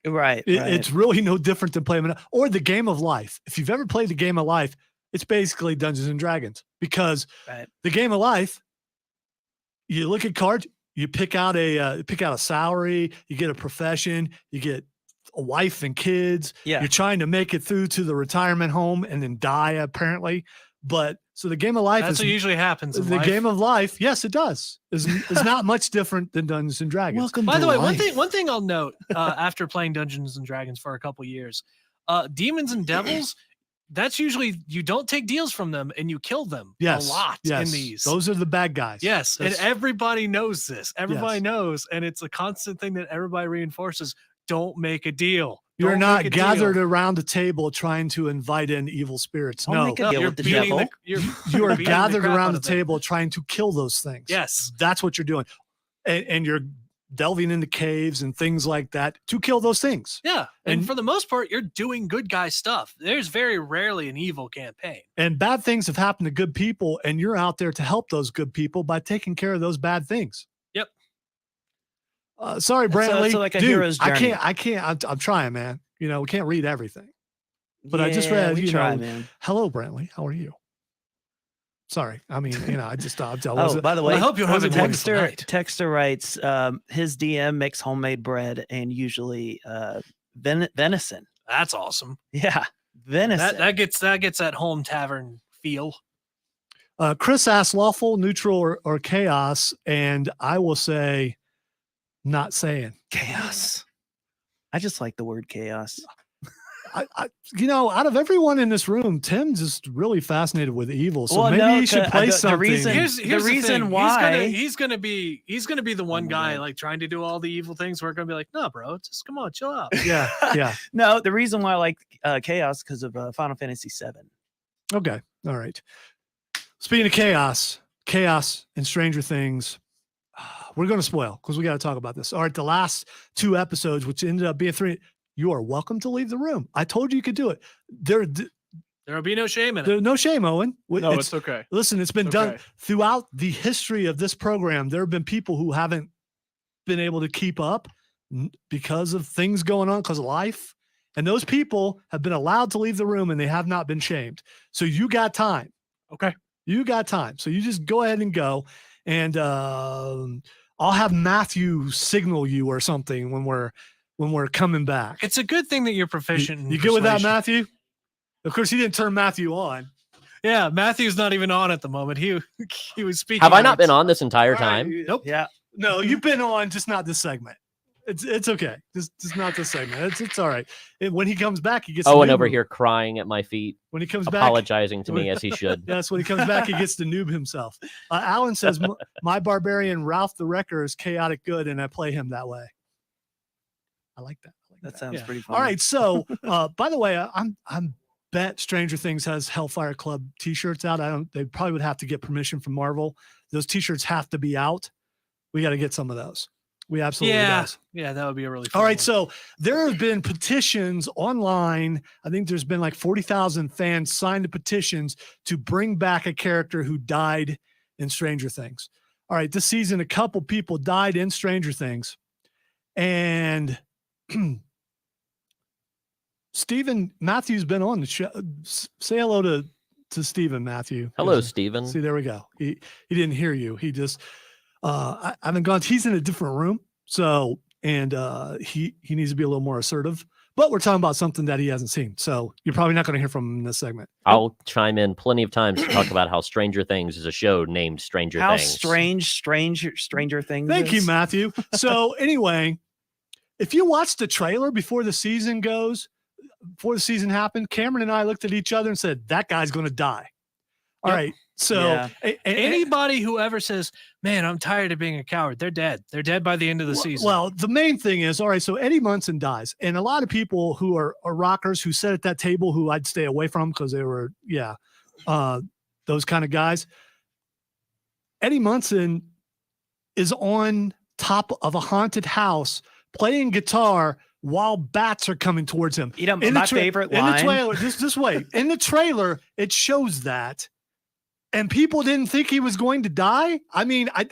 Right. It's really no different than playing Monopoly or the Game of Life. If you've ever played the Game of Life, it's basically Dungeons and Dragons because the Game of Life, you look at cards, you pick out a salary, you get a profession, you get a wife and kids. Yeah. You're trying to make it through to the retirement home and then die apparently. But so the Game of Life that's what usually happens. In life. Game of Life, yes, it does. Is not much different than Dungeons and Dragons. Welcome. By the way, life. one thing I'll note after playing Dungeons and Dragons for a couple years, demons and devils. That's usually you don't take deals from them and you kill them a lot in these. Those are the bad guys. Yes, and everybody knows this. Everybody knows, and it's a constant thing that everybody reinforces. Don't make a deal. You're not gathered around a table trying to invite in evil spirits. Don't make a deal with the devil. You are gathered around the table trying to kill those things. Yes. That's what you're doing. And you're delving into caves and things like that to kill those things. Yeah. And for the most part, you're doing good guy stuff. There's very rarely an evil campaign. And bad things have happened to good people, and you're out there to help those good people by taking care of those bad things. Yep. Sorry, Brantley. So like a hero's journey. I can't. I'm trying, man. We can't read everything. But I just read, man. hello, Brantley. How are you? Sorry. I mean, I just I Oh, wasn't. by the way, I hope you're having a wonderful night. Texter writes, his DM makes homemade bread and usually venison. That's awesome. Yeah, venison. That gets that home tavern feel. Chris asks lawful, neutral, or chaos, and I will say, not saying Chaos. I just like the word chaos. Out of everyone in this room, Tim's just really fascinated with evil. So Well, maybe no, you should play the something. reason- Here's the the reason thing. why- he's gonna be the one my guy God. like trying to do all the evil things. We're gonna be like, no, bro, just come on, chill out. Yeah. No, the reason why I like chaos because of Final Fantasy VII. Okay. All right. Speaking of chaos and Stranger Things, we're going to spoil because we got to talk about this. All right. The last 2 episodes, which ended up being 3, you are welcome to leave the room. I told you could do it. There'll be no shame in it. There's no shame, Owen. No, it's okay. Listen, it's been It's done okay. throughout the history of this program. There have been people who haven't been able to keep up because of things going on, because of life. And those people have been allowed to leave the room and they have not been shamed. So you got time. Okay. You got time. So you just go ahead and go. And I'll have Matthew signal you or something when we're coming back. It's a good thing that you're proficient. in You good with that, persuasion. Matthew? Of course, he didn't turn Matthew on. Yeah, Matthew's not even on at the moment. He was speaking. Have I not words. been on this entire time? Nope. Yeah. No, you've been on, just not this segment. It's okay. Just not this segment. It's all right. When he comes back, he gets the Owen noob over him. here crying at my feet, When he comes back, apologizing to me as he should. yes, when he comes back, he gets to noob himself. Alan says, "My barbarian Ralph the Wrecker is chaotic good, and I play him that way." I like that. That sounds Yeah. pretty fun. All right. So, by the way, I'm bet Stranger Things has Hellfire Club T-shirts out. They probably would have to get permission from Marvel. Those T-shirts have to be out. We got to get some of those. We absolutely does. Yeah, that would be a really fun All right. one. So there have been petitions online. I think there's been like 40,000 fans signed the petitions to bring back a character who died in Stranger Things. All right. This season, a couple people died in Stranger Things. And Stephen Matthew's been on the show. Say hello to Stephen, Matthew. Hello, Yes. Stephen. See, there we go. He didn't hear you. He just I haven't gone. He's in a different room, so and he needs to be a little more assertive. But we're talking about something that he hasn't seen, so you're probably not going to hear from him in this segment. I'll chime in plenty of times to talk about how Stranger Things is a show named Stranger How Things. Stranger Things. Thank you, is. Matthew. So anyway, if you watch the trailer before the season happened, Cameron and I looked at each other and said, "That guy's going to die." All Yep. right. So Yeah. Anybody who ever says, "Man, I'm tired of being a coward," they're dead. They're dead by the end of the season. Well, the main thing is, all right, so Eddie Munson dies. And a lot of people who are rockers who sit at that table who I'd stay away from because they were, those kind of guys. Eddie Munson is on top of a haunted house playing guitar while bats are coming towards him. You know, In my the favorite in line. the trailer, just wait. In the trailer, it shows that. And people didn't think he was going to die. I mean, I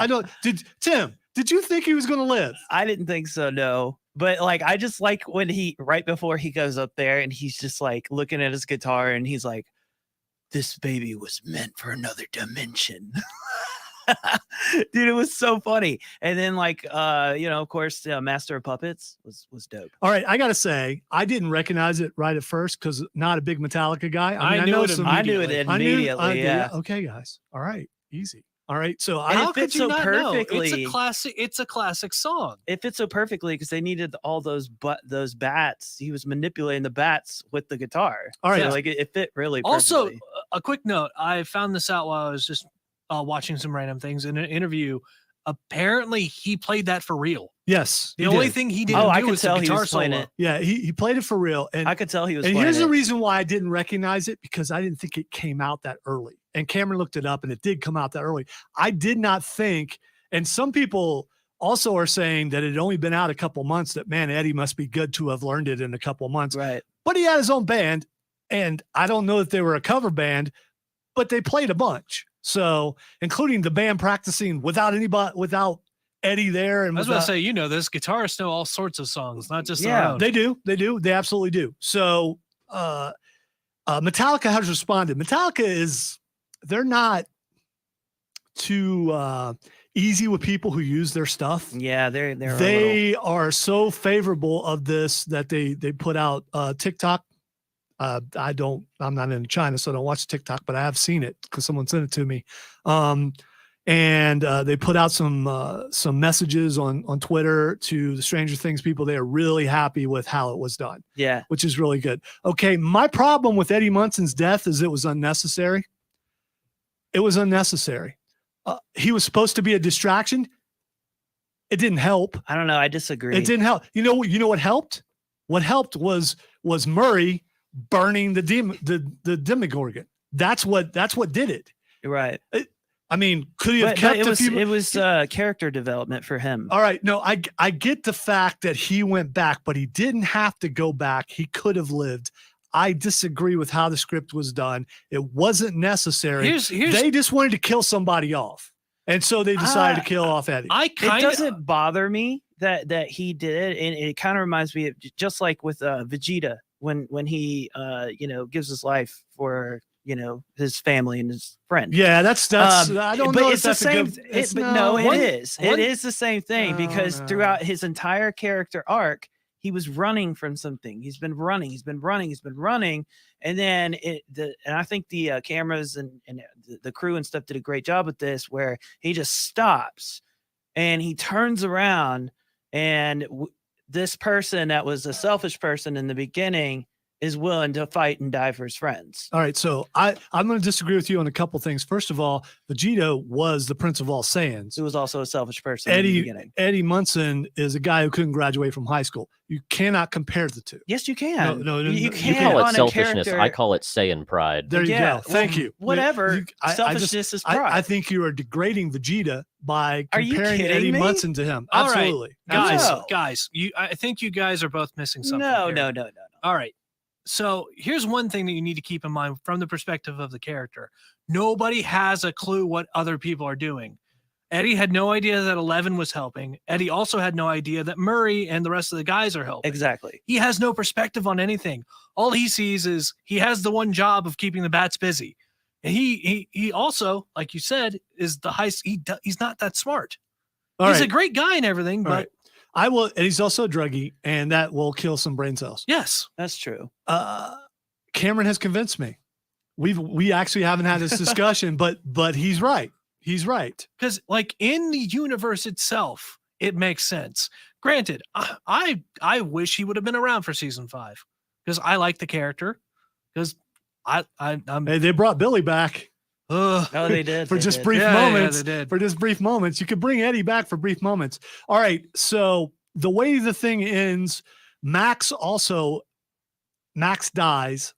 don't. Tim, did you think he was going to live? I didn't think so, no. But like, I just like when right before he goes up there and he's just like looking at his guitar and he's like, "This baby was meant for another dimension." Dude, it was so funny. And then like, of course, Master of Puppets was dope. All right, I got to say, I didn't recognize it right at first because not a big Metallica guy. I knew it I knew it immediately. immediately. Yeah. Okay, guys. All right, easy. All right, so And How it could fits you so not know? perfectly. It's a classic song. It fits so perfectly because they needed all those bats. He was manipulating the bats with the guitar. All right. So, like it fit really Also, perfectly. a quick note: I found this out while I was just watching some random things in an interview. Apparently, he played that for real. yes, The he only did. thing he didn't Oh, I do could was the tell he guitar was playing solo. it. Yeah, he played it for real. And I could tell he was and playing here's the it. reason why I didn't recognize it, because I didn't think it came out that early. And Cameron looked it up and it did come out that early. I did not think, and some people also are saying that it had only been out a couple months, that man, Eddie must be good to have learned it in a couple months. Right. But he had his own band, and I don't know that they were a cover band, but they played a bunch. So including the band practicing without Eddie there. And I was about to without- say, this guitarists know all sorts of songs, not just their Yeah, own. They do. They absolutely do. So Metallica has responded. Metallica is they're not too easy with people who use their stuff. Yeah, they're they are so favorable of this that they put out TikTok. I'm not in China, so I don't watch TikTok, but I have seen it because someone sent it to me. And they put out some messages on Twitter to the Stranger Things people. They are really happy with how it was done. Yeah, which is really good. Okay, my problem with Eddie Munson's death is it was unnecessary. It was unnecessary. He was supposed to be a distraction. It didn't help. I don't know. I disagree. It didn't help. You know what helped? What helped was Murray burning the Demogorgon. That's what did it. Right. I mean, could he have kept it was character development for him. All right. No, I get the fact that he went back, but he didn't have to go back. He could have lived. I disagree with how the script was done. It wasn't necessary. They just wanted to kill somebody off. And so they decided to kill off Eddie. It doesn't bother me that he did it. And it kind of reminds me of just like with Vegeta when he gives his life for his family and his friends. Yeah, that's I don't know. It's the same. It is the same thing because throughout his entire character arc, he was running from something. He's been running, and then and I think the cameras and the crew and stuff did a great job with this, where he just stops and he turns around, and this person that was a selfish person in the beginning is willing to fight and die for his friends. All right, so I'm going to disagree with you on a couple things. First of all, Vegeta was the Prince of all Saiyans. He was also a selfish person in the beginning. Eddie Munson is a guy who couldn't graduate from high school. You cannot compare the two. Yes, you can. No, you You call it selfishness. I call it Saiyan pride. There you go. Thank you. Whatever. Selfishness is pride. I think you are degrading Vegeta by Are you comparing kidding Eddie me? Munson to him. All right, Absolutely. guys, I think you guys are both missing something. No. here. All right. So here's one thing that you need to keep in mind from the perspective of the character. Nobody has a clue what other people are doing. Eddie had no idea that 11 was helping. Eddie also had no idea that Murray and the rest of the guys are helping. Exactly. He has no perspective on anything. All he sees is he has the one job of keeping the bats busy. And he also, like you said, is he's not that smart. He's a great guy and everything, but I will, and he's also a druggie, and that will kill some brain cells. yes, That's true. Cameron has convinced me. We actually haven't had this discussion, but he's right. He's right. because like in the universe itself, it makes sense. Granted, I wish he would have been around for season 5 because I like the character. Because I'm Hey, they brought Billy back. Oh, they did. For they just did. brief moments. they did. For just brief moments. You could bring Eddie back for brief moments. All right. So the way the thing ends, Max dies,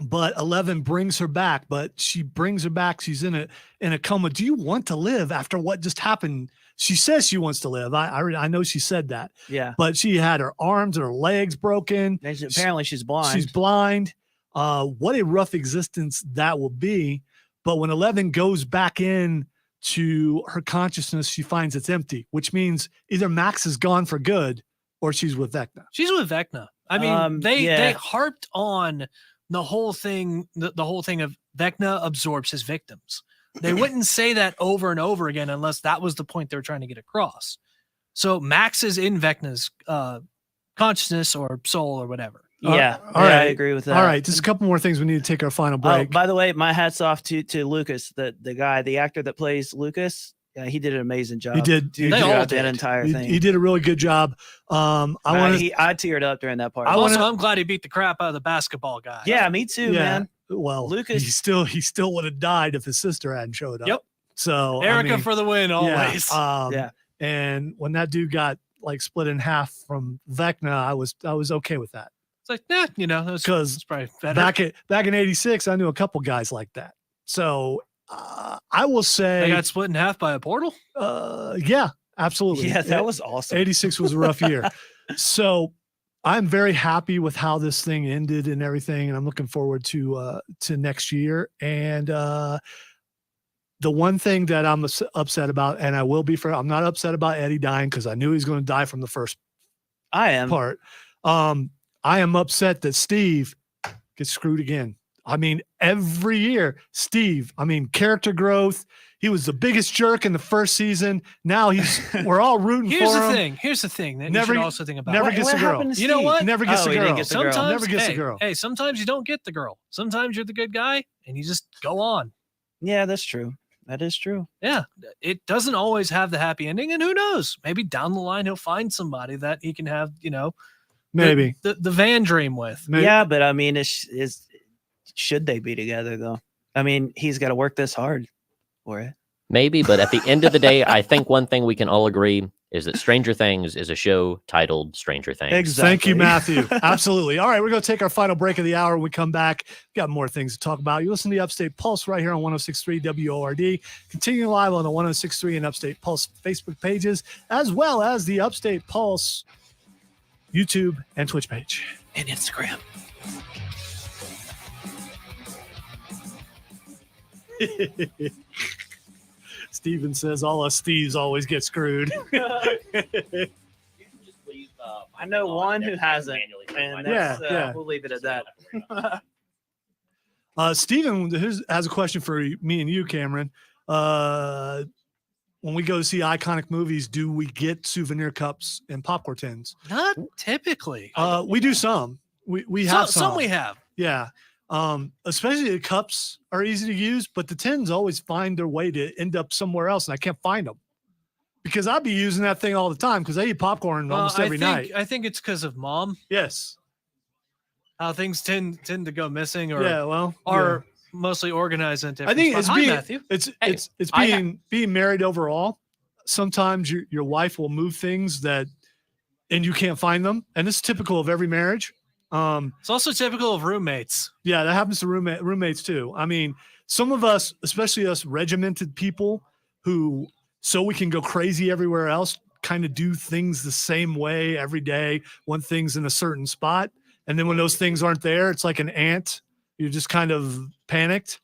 but 11 brings her back, but she brings her back. She's in a coma. Do you want to live after what just happened? She says she wants to live. I know she said that. Yeah. But she had her arms and her legs broken. Apparently she's blind. She's blind. What a rough existence that will be. But when 11 goes back in to her consciousness, she finds it's empty, which means either Max is gone for good or she's with Vecna. She's with Vecna. I mean, they harped on the whole thing, the whole thing of Vecna absorbs his victims. They wouldn't say that over and over again unless that was the point they were trying to get across. So Max is in Vecna's consciousness or soul or whatever. Yeah. All right. I agree with that. All right. Just a couple more things. We need to take our final break. By the way, my hat's off to Lucas, the actor that plays Lucas. Yeah, he did an amazing job. He did. They all that did. entire thing. He did a really good job. I teared up during that part. I'm glad he beat the crap out of the basketball guy. Yeah, me too, man. Well, Lucas, he still would have died if his sister hadn't showed up. Yep. So Erica for the win always. Yeah. And when that dude got like split in half from Vecna, I was okay with that. It's like, because it's probably better. Back in '86, I knew a couple guys like that. So I will say They got split in half by a portal. Yeah, absolutely. Yeah, that was awesome. '86 was a rough year. So I'm very happy with how this thing ended and everything, and I'm looking forward to next year. And the one thing that I'm upset about, and I'm not upset about Eddie dying because I knew he was going to die from the first part. I am upset that Steve gets screwed again. I mean, every year, Steve, I mean, character growth. He was the biggest jerk in the first season. Now we're all rooting for him. Here's the thing that Never- you should also think about. Never gets a girl. happened to You know Steve? what? Never gets Oh, a he girl. didn't get the girl. Sometimes, Never gets a hey, girl. Hey, sometimes you don't get the girl. Sometimes you're the good guy and you just go on. Yeah, that's true. That is true. Yeah, it doesn't always have the happy ending, and who knows? Maybe down the line he'll find somebody that he can have, Maybe. the van dream with. Maybe. Yeah, but I mean, should they be together though? I mean, he's got to work this hard for it. Maybe, but at the end of the day, I think one thing we can all agree is that Stranger Things is a show titled Stranger Things. Exactly. Thank you, Matthew. Absolutely. All right, we're going to take our final break of the hour. When we come back, we've got more things to talk about. You listen to the Upstate Pulse right here on 106.3 WORD. Continuing live on the 106.3 and Upstate Pulse Facebook pages, as well as the Upstate Pulse YouTube and Twitch page. And Instagram. Steven says all us Steves always get screwed. I know one who hasn't, and that's, Yeah. we'll leave it at that. Steven has a question for me and you, Cameron. When we go to see iconic movies, do we get souvenir cups and popcorn tins? Not typically. We do some. We have some. Some we have. Yeah. Especially the cups are easy to use, but the tins always find their way to end up somewhere else, and I can't find them because I'd be using that thing all the time because I eat popcorn almost every night. I think it's because of mom. Yes. How things tend to go missing or are mostly organized in different I think spots. it's Hi, being Matthew. it's being married overall. Sometimes your wife will move things and you can't find them, and it's typical of every marriage. It's also typical of roommates. Yeah, that happens to roommates too. I mean, some of us, especially us regimented people who, so we can go crazy everywhere else, kind of do things the same way every day, want things in a certain spot. And then when those things aren't there, it's like an ant. You're just kind of panicked.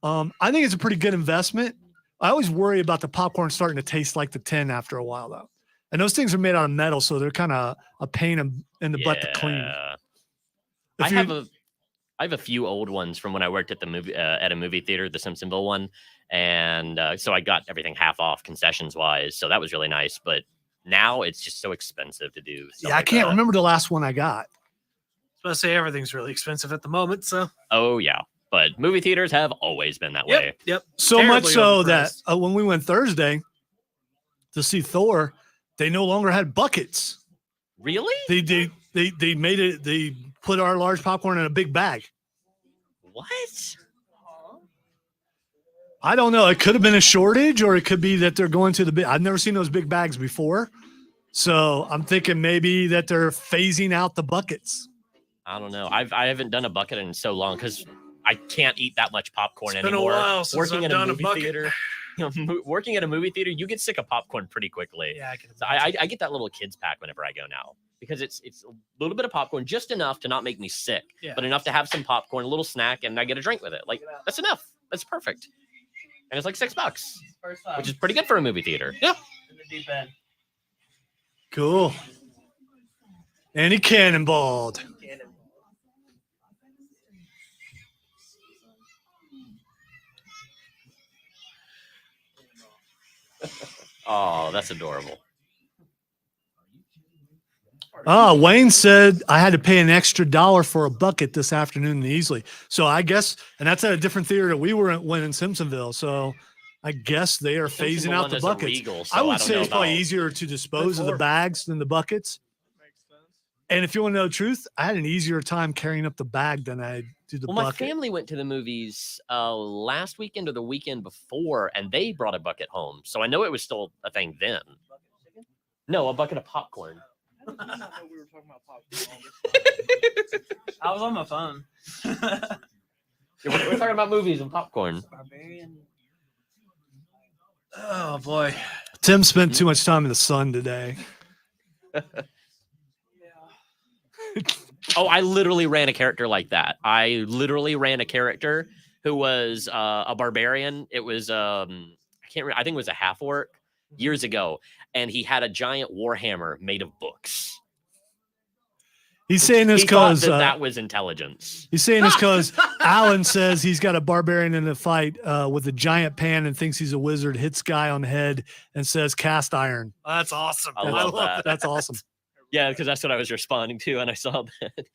I think it's a pretty good investment. I always worry about the popcorn starting to taste like the tin after a while, though. And those things are made out of metal, so they're kind of a pain in the butt to clean. I have a few old ones from when I worked at a movie theater, the Simpsonville one, and so I got everything half off concessions wise. So that was really nice. But now it's just so expensive to do. Yeah, I can't remember the last one I got. I was supposed to say everything's really expensive at the moment. So Oh yeah, but movie theaters have always been that way. Yep. So much Terribly so that overpriced. when we went Thursday to see Thor, they no longer had buckets. Really? They made it. They put our large popcorn in a big bag. What? I don't know. It could have been a shortage, or it could be that they're going to the big. I've never seen those big bags before, so I'm thinking maybe that they're phasing out the buckets. I don't know. I haven't done a bucket in so long because I can't eat that much popcorn It's been a anymore. while since I've in done a movie bucket. theater, working at a movie theater, you get sick of popcorn pretty quickly. Yeah, I can. So I get that little kids pack whenever I go now because it's a little bit of popcorn, just enough to not make me sick, Yeah. but enough to have some popcorn, a little snack, and I get a drink with it. Like that's enough. That's perfect. And it's like $6, which is pretty good for a movie theater. Yeah. In the deep end. Cool. And he cannonballed. Oh, that's adorable. Wayne said I had to pay an extra $1 for a bucket this afternoon in Easley. So I guess, and that's at a different theater that we were in Simpsonville. So I guess they are phasing out the buckets. Illegal, so I would don't say know it's probably about- easier to dispose of the bags than the buckets. Makes sense. And if you want to know the truth, I had an easier time carrying up the bag than I do the Well, my bucket. family went to the movies last weekend or the weekend before, and they brought a bucket home. So I know it was still a thing then. No, a bucket of popcorn. We were talking about popcorn. I was on my phone. We're talking about movies and popcorn. Barbarian. Oh boy. Tim spent too much time in the sun today. Oh, I literally ran a character like that. I literally ran a character who was a barbarian. It was I can't remember. I think it was a half orc years ago, and he had a giant warhammer made of books. He's saying this He thought because that was intelligence. he's saying this because Alan says he's got a barbarian in a fight with a giant pan and thinks he's a wizard, hits guy on the head and says cast iron. That's awesome. I love that. That's awesome. Yeah, because that's what I was responding to, and I saw that. It's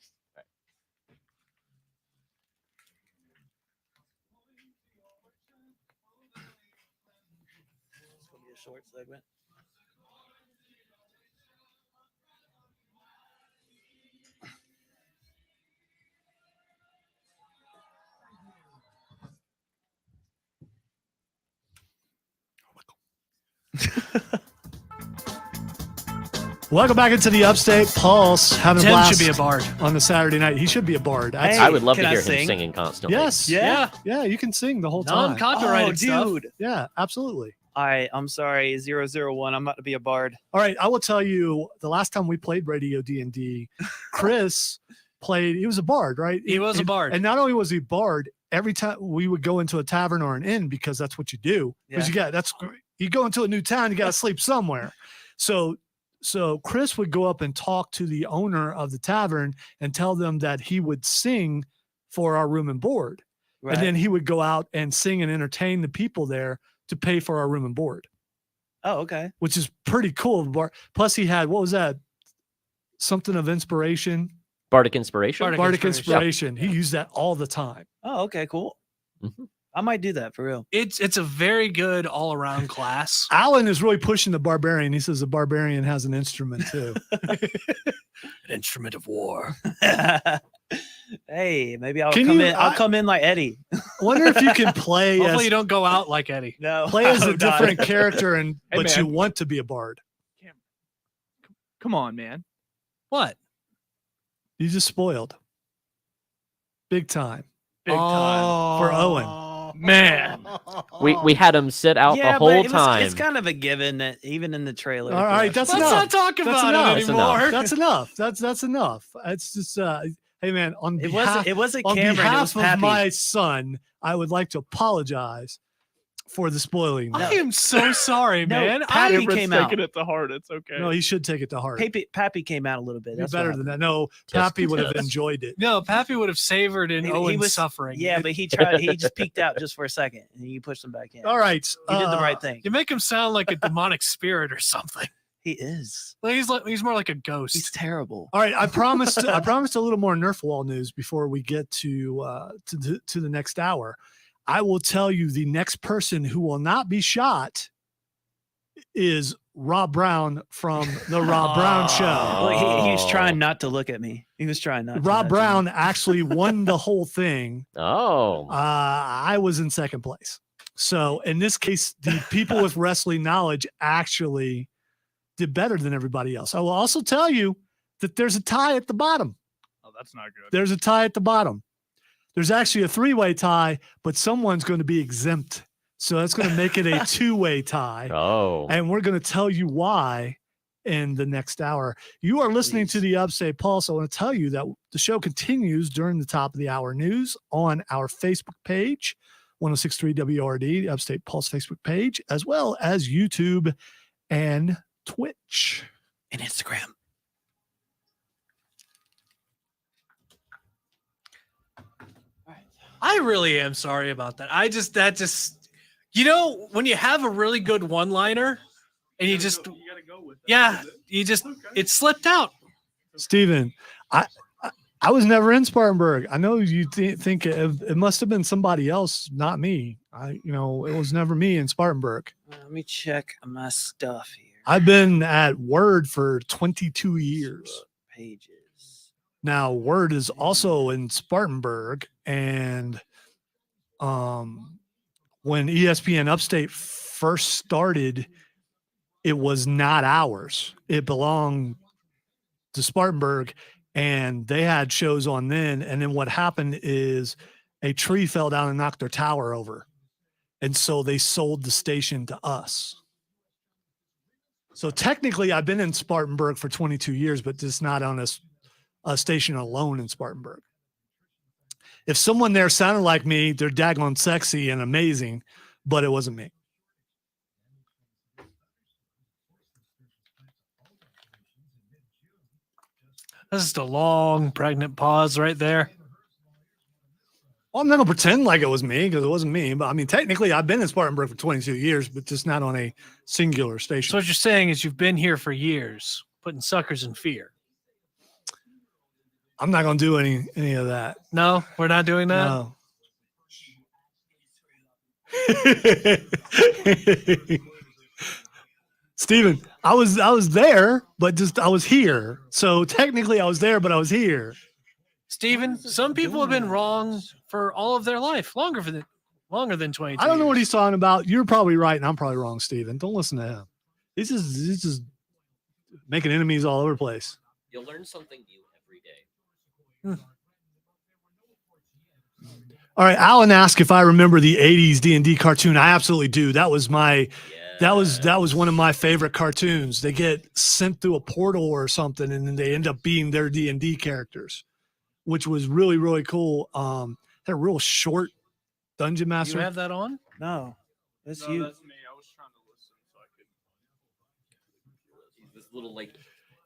gonna be a short segment. Welcome back into the Upstate Pulse. Having a Tim blast should be a bard. on the Saturday night. He should be a bard. Hey, I would love to can I hear him sing? singing constantly. Yes. Yeah. Yeah, you can sing the whole time. Non-copyrighted stuff. dude. Yeah, absolutely. All right, I'm sorry, 001. I'm about to be a bard. All right, I will tell you, the last time we played Radio D&D, Chris played, he was a bard, right? He was a bard. And not only was he a bard, every time we would go into a tavern or an inn, because that's what you do. Because you go into a new town, you got to sleep somewhere. So Chris would go up and talk to the owner of the tavern and tell them that he would sing for our room and board. Right. And then he would go out and sing and entertain the people there to pay for our room and board, Oh, okay. which is pretty cool. Plus he had, what was that? Something of inspiration. Bardic Inspiration. Bardic inspiration. He used that all the time. Oh, okay, cool. Mhm. I might do that for real. It's a very good all around class. Alan is really pushing the barbarian. He says the barbarian has an instrument too. An instrument of war. Hey, maybe I'll Can come you- in. I'll come in like Eddie. I wonder if you can play Hopefully as, you don't go out like Eddie. No, play as I a hope not. different character, and Hey, but you man. want to be a bard. Come on, man. What? You just spoiled. Big time. Big time. For Owen. Man. We had him sit out Yeah, the but whole it's time. kind of a given that even in the trailer. All right, that's Let's enough. not talk That's about enough. it That's anymore. enough. That's enough. That's enough. It's just hey man, on It behalf, wasn't. It wasn't on Cameron. It behalf was of Pappy. my son, I would like to apologize for the spoiling. I am so sorry, No, man. Pappy Cameron's came out. taking it to heart. It's okay. No, he should take it to heart. Pappy came out a little bit. You're That's better what than that. No, Tisk, Pappy would have tisk. enjoyed it. No, Pappy would have savored in He Owen's was- suffering. Yeah, but he tried. He just peeked out just for a second, and you pushed him back in. All right. He did the right thing. You make him sound like a demonic spirit or something. He is. Like he's more like a ghost. He's terrible. All right. I promised a little more Nerf Wall news before we get to the next hour. I will tell you the next person who will not be shot is Rob Brown from the Rob Brown Show. Well, he was trying not to look at me. He was trying not. Rob to Brown actually won the whole thing. Oh, I was in second place. So in this case, the people with wrestling knowledge actually did better than everybody else. I will also tell you that there's a tie at the bottom. Oh, that's not good. There's a tie at the bottom. There's actually a three-way tie, but someone's going to be exempt. So that's going to make it a two-way tie. oh. And we're going to tell you why in the next hour. You are listening to the Upstate Pulse. I want to tell you that the show continues during the top of the hour news on our Facebook page, 1063 WRD, the Upstate Pulse Facebook page, as well as YouTube and Twitch. and Instagram. I really am sorry about that. That just when you have a really good one-liner and you just gotta go with it slipped out. Steven, I was never in Spartanburg. I know you think it must have been somebody else, not me. It was never me in Spartanburg. Let me check my stuff here. I've been at Word for 22 years. Pages. Now, Word is also in Spartanburg, and when ESPN Upstate first started, it was not ours. It belonged to Spartanburg, and they had shows on then. And then what happened is a tree fell down and knocked their tower over, and so they sold the station to us. So technically, I've been in Spartanburg for 22 years, but just not on a station alone in Spartanburg. If someone there sounded like me, they're daggone sexy and amazing, but it wasn't me. That's just a long, pregnant pause right there. Well, I'm not going to pretend like it was me because it wasn't me. But I mean, technically, I've been in Spartanburg for 22 years, but just not on a singular station. So what you're saying is you've been here for years, putting suckers in fear. I'm not going to do any of that. No, we're not doing that. No. Steven, I was there, but just I was here. So technically I was there, but I was here. Steven, some people have been wrong for all of their life, longer than 22 I don't know what years. he's talking about. You're probably right, and I'm probably wrong, Steven. Don't listen to him. He's just making enemies all over the place. You'll learn something new every day. All right, Alan asked if I remember the 80s D&D cartoon. I absolutely do. That was that was one of my favorite cartoons. They get sent through a portal or something, and then they end up being their D&D characters, which was really, really cool. Had a real short dungeon master. You have that on? No, that's No, you. that's me. I was trying to listen so I could. This little like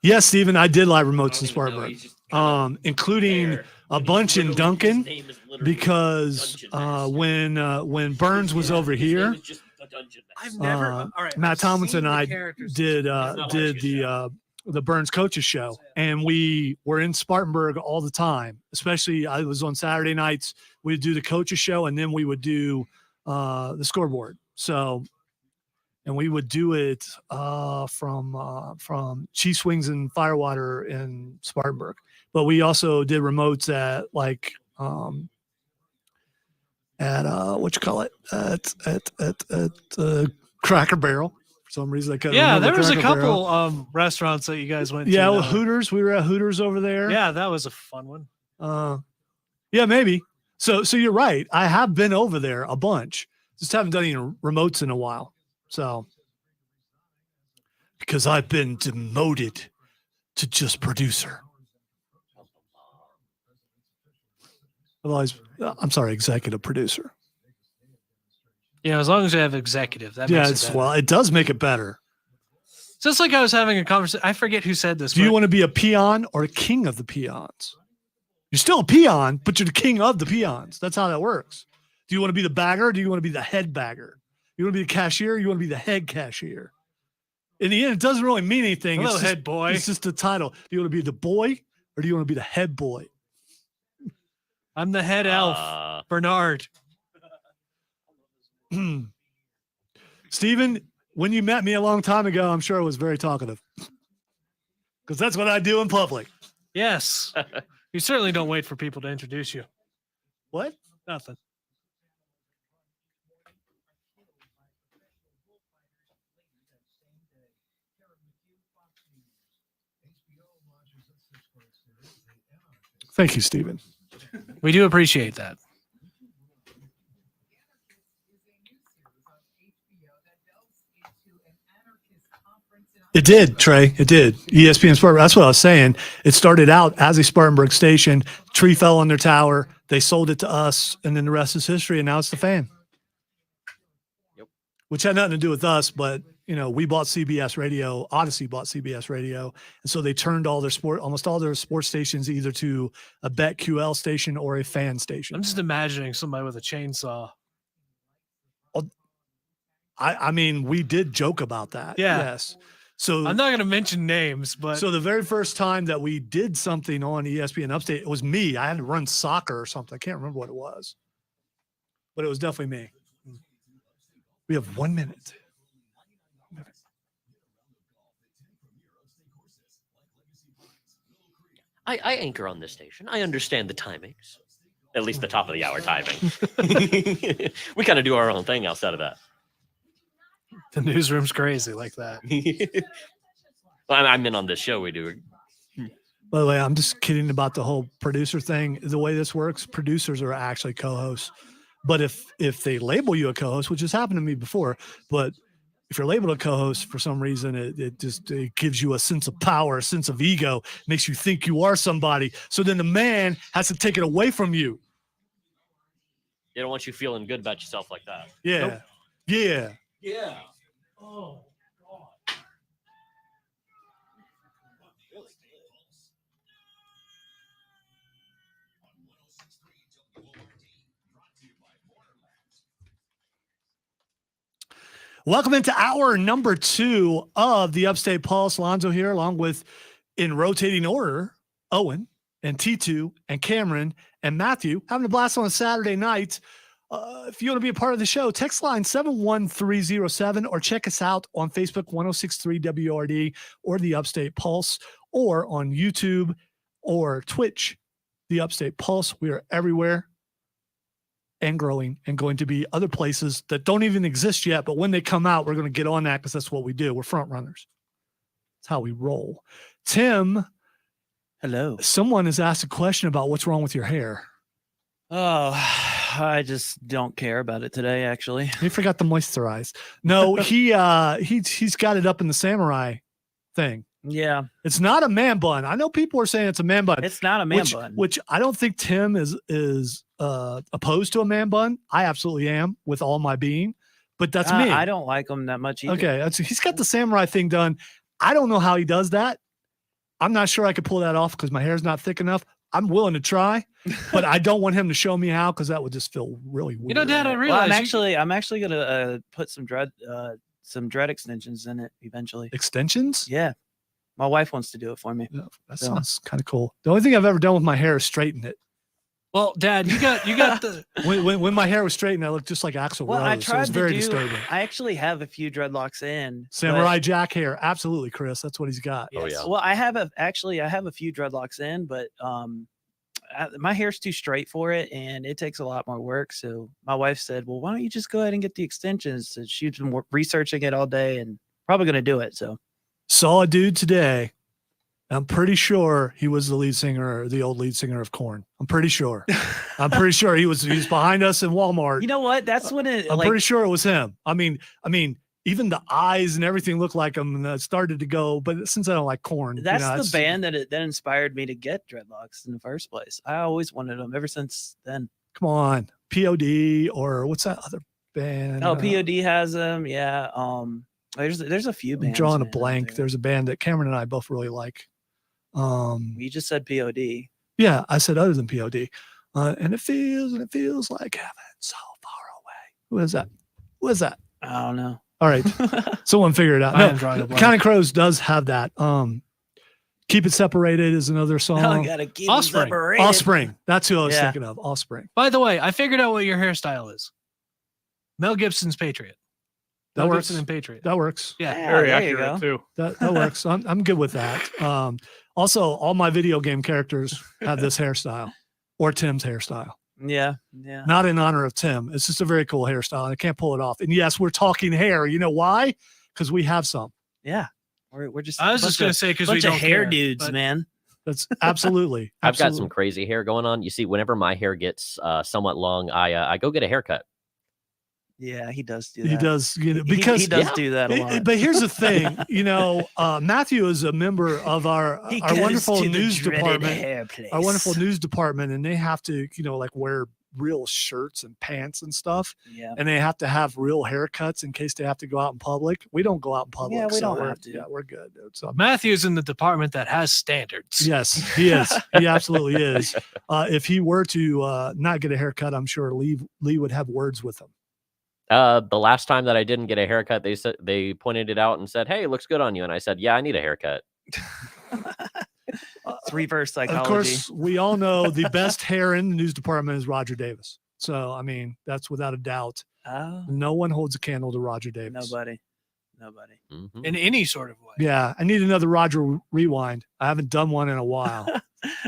Yes, Steven, I did live remotes in I don't even know, Spartanburg, he's just kinda including there, a and bunch he's in literally- Duncan, his name is literally because Dungeon Master. when Burns was Yeah, over his name here, is just the Dungeon I've Master. never. Uh, all right, Matt I've Tomlinson seen and the I characters. did not like did a the Burns coaches show, and we were in Spartanburg all the time. Especially, I was on Saturday nights. We'd do the coaches show, and then we would do the scoreboard. So, and we would do it from Chiefs Wings and Firewater in Spartanburg. But we also did remotes at like at Cracker Barrel. For some reason, I couldn't Yeah, remember there was a Cracker Barrel. couple restaurants that you guys went Yeah, to. well, that were- Hooters. We were at Hooters over there. Yeah, that was a fun one. Yeah, maybe. So you're right. I have been over there a bunch. Just haven't done any remotes in a while. So because I've been demoted to just producer. Otherwise, I'm sorry, executive producer. Yeah, as long as you have executive, that Yeah, makes it's it better. well, it does make it better. Just like I was having a conversation. I forget who said this. Do you but- want to be a peon or a king of the peons? You're still a peon, but you're the king of the peons. That's how that works. Do you want to be the bagger or do you want to be the head bagger? You want to be the cashier or you want to be the head cashier? In the end, it doesn't really mean anything. Hello, It's just, head boy. It's just the title. Do you want to be the boy or do you want to be the head boy? I'm the head elf, Bernard. Steven, when you met me a long time ago, I'm sure I was very talkative. Because that's what I do in public. Yes. You certainly don't wait for people to introduce you. What? Nothing. Thank you, Steven. We do appreciate that. It did, Trey. It did. ESPN Spartanburg. That's what I was saying. It started out as a Spartanburg station. Tree fell on their tower. They sold it to us, and then the rest is history. And now it's the Fan. Yep. Which had nothing to do with us, but we bought CBS Radio. Odyssey bought CBS Radio, and so they turned almost all their sports stations either to a BetQL station or a Fan station. I'm just imagining somebody with a chainsaw. I mean, we did joke about that. Yeah. Yes. So I'm not going to mention names, but So the very first time that we did something on ESPN Upstate, it was me. I had to run soccer or something. I can't remember what it was, but it was definitely me. We have 1 minute. I anchor on this station. I understand the timings, at least the top of the hour timing. We kind of do our own thing outside of that. the newsroom's crazy like that. Well, I'm in on this show. We do. By the way, I'm just kidding about the whole producer thing. The way this works, producers are actually co-hosts. But if they label you a co-host, which has happened to me before, but if you're labeled a co-host for some reason, it gives you a sense of power, a sense of ego, makes you think you are somebody. So then the man has to take it away from you. They don't want you feeling good about yourself like that. Yeah. Nope. Yeah. Yeah. Oh, God. Welcome into hour number 2 of the Upstate Pulse. Lonzo here, along with, in rotating order, Owen and T2 and Cameron and Matthew, having a blast on a Saturday night. If you want to be a part of the show, text line 71307 or check us out on Facebook, 1063 WRD or the Upstate Pulse, or on YouTube or Twitch, the Upstate Pulse. We are everywhere and growing, and going to be other places that don't even exist yet. But when they come out, we're going to get on that because that's what we do. We're front runners. That's how we roll. Tim. Hello. Someone has asked a question about what's wrong with your hair. Oh, I just don't care about it today, actually. He forgot to moisturize. No, he's got it up in the samurai thing. Yeah. It's not a man bun. I know people are saying it's a man bun. It's not a man bun. Which I don't think Tim is opposed to a man bun. I absolutely am, with all my being. But that's me. I don't like them that much either. Okay. He's got the samurai thing done. I don't know how he does that. I'm not sure I could pull that off because my hair's not thick enough. I'm willing to try, but I don't want him to show me how, because that would just feel really weird. You know, Dad, I realize I'm actually gonna put some dread extensions in it eventually. Extensions? Yeah, my wife wants to do it for me. Yeah, that sounds kind of cool. The only thing I've ever done with my hair is straighten it. Well, Dad, you got the when my hair was straightened, I looked just like Axl Rose. I tried so it was very disturbing. I actually have a few dreadlocks in Samurai Jack hair, absolutely, Chris. That's what he's got. Yes. Oh yeah. Well, I have a few dreadlocks in, but my hair's too straight for it, and it takes a lot more work. So my wife said, "Well, why don't you just go ahead and get the extensions?" So she's been researching it all day, and probably going to do it. So saw a dude today. I'm pretty sure he was the old lead singer of Korn. I'm pretty sure. He was behind us in Walmart. You know what? That's when I'm pretty sure it was him. I mean, even the eyes and everything looked like him, and started to go. But since I don't like Korn, that's the band that inspired me to get dreadlocks in the first place. I always wanted them ever since then. Come on, POD, or what's that other band? Oh, POD has them. Yeah. There's a few bands. I'm drawing a blank. There's a band that Cameron and I both really like. You just said POD. Yeah, I said other than POD. And it feels like heaven so far away. Who is that? I don't know. All right. Someone figure it out. No, Counting Crows does have that. Keep It Separated is another song. Oh, gotta keep Offspring. It separated. Offspring. That's who I was thinking of. Offspring. By the way, I figured out what your hairstyle is. Mel Gibson's Patriot. That works. Gibson and Patriot. That works. Yeah. Very there you accurate too. That works. I'm good with that. Also, all my video game characters have this hairstyle, or Tim's hairstyle. Yeah. Not in honor of Tim. It's just a very cool hairstyle, and I can't pull it off. And yes, we're talking hair. You know why? Because we have some. Yeah. We're just. I was just gonna say because we don't hair care, dudes, but man. That's absolutely. I've got some crazy hair going on. You see, whenever my hair gets somewhat long, I go get a haircut. Yeah, he does do that. He does, because he does do that a lot. But here's the thing, Matthew is a member of our wonderful news department. Our wonderful news department, and they have to, like wear real shirts and pants and stuff. Yeah. And they have to have real haircuts in case they have to go out in public. We don't go out in public. Yeah, we don't have to. Yeah, we're good, dude. So Matthew's in the department that has standards. Yes, he is. He absolutely is. If he were to not get a haircut, I'm sure Lee would have words with him. The last time that I didn't get a haircut, they pointed it out and said, "Hey, it looks good on you." And I said, "Yeah, I need a haircut." It's reverse psychology. Of course, we all know the best hair in the news department is Roger Davis. So, I mean, that's without a doubt. Oh. No one holds a candle to Roger Davis. Nobody. Mm-hmm. In any sort of way. Yeah, I need another Roger rewind. I haven't done one in a while.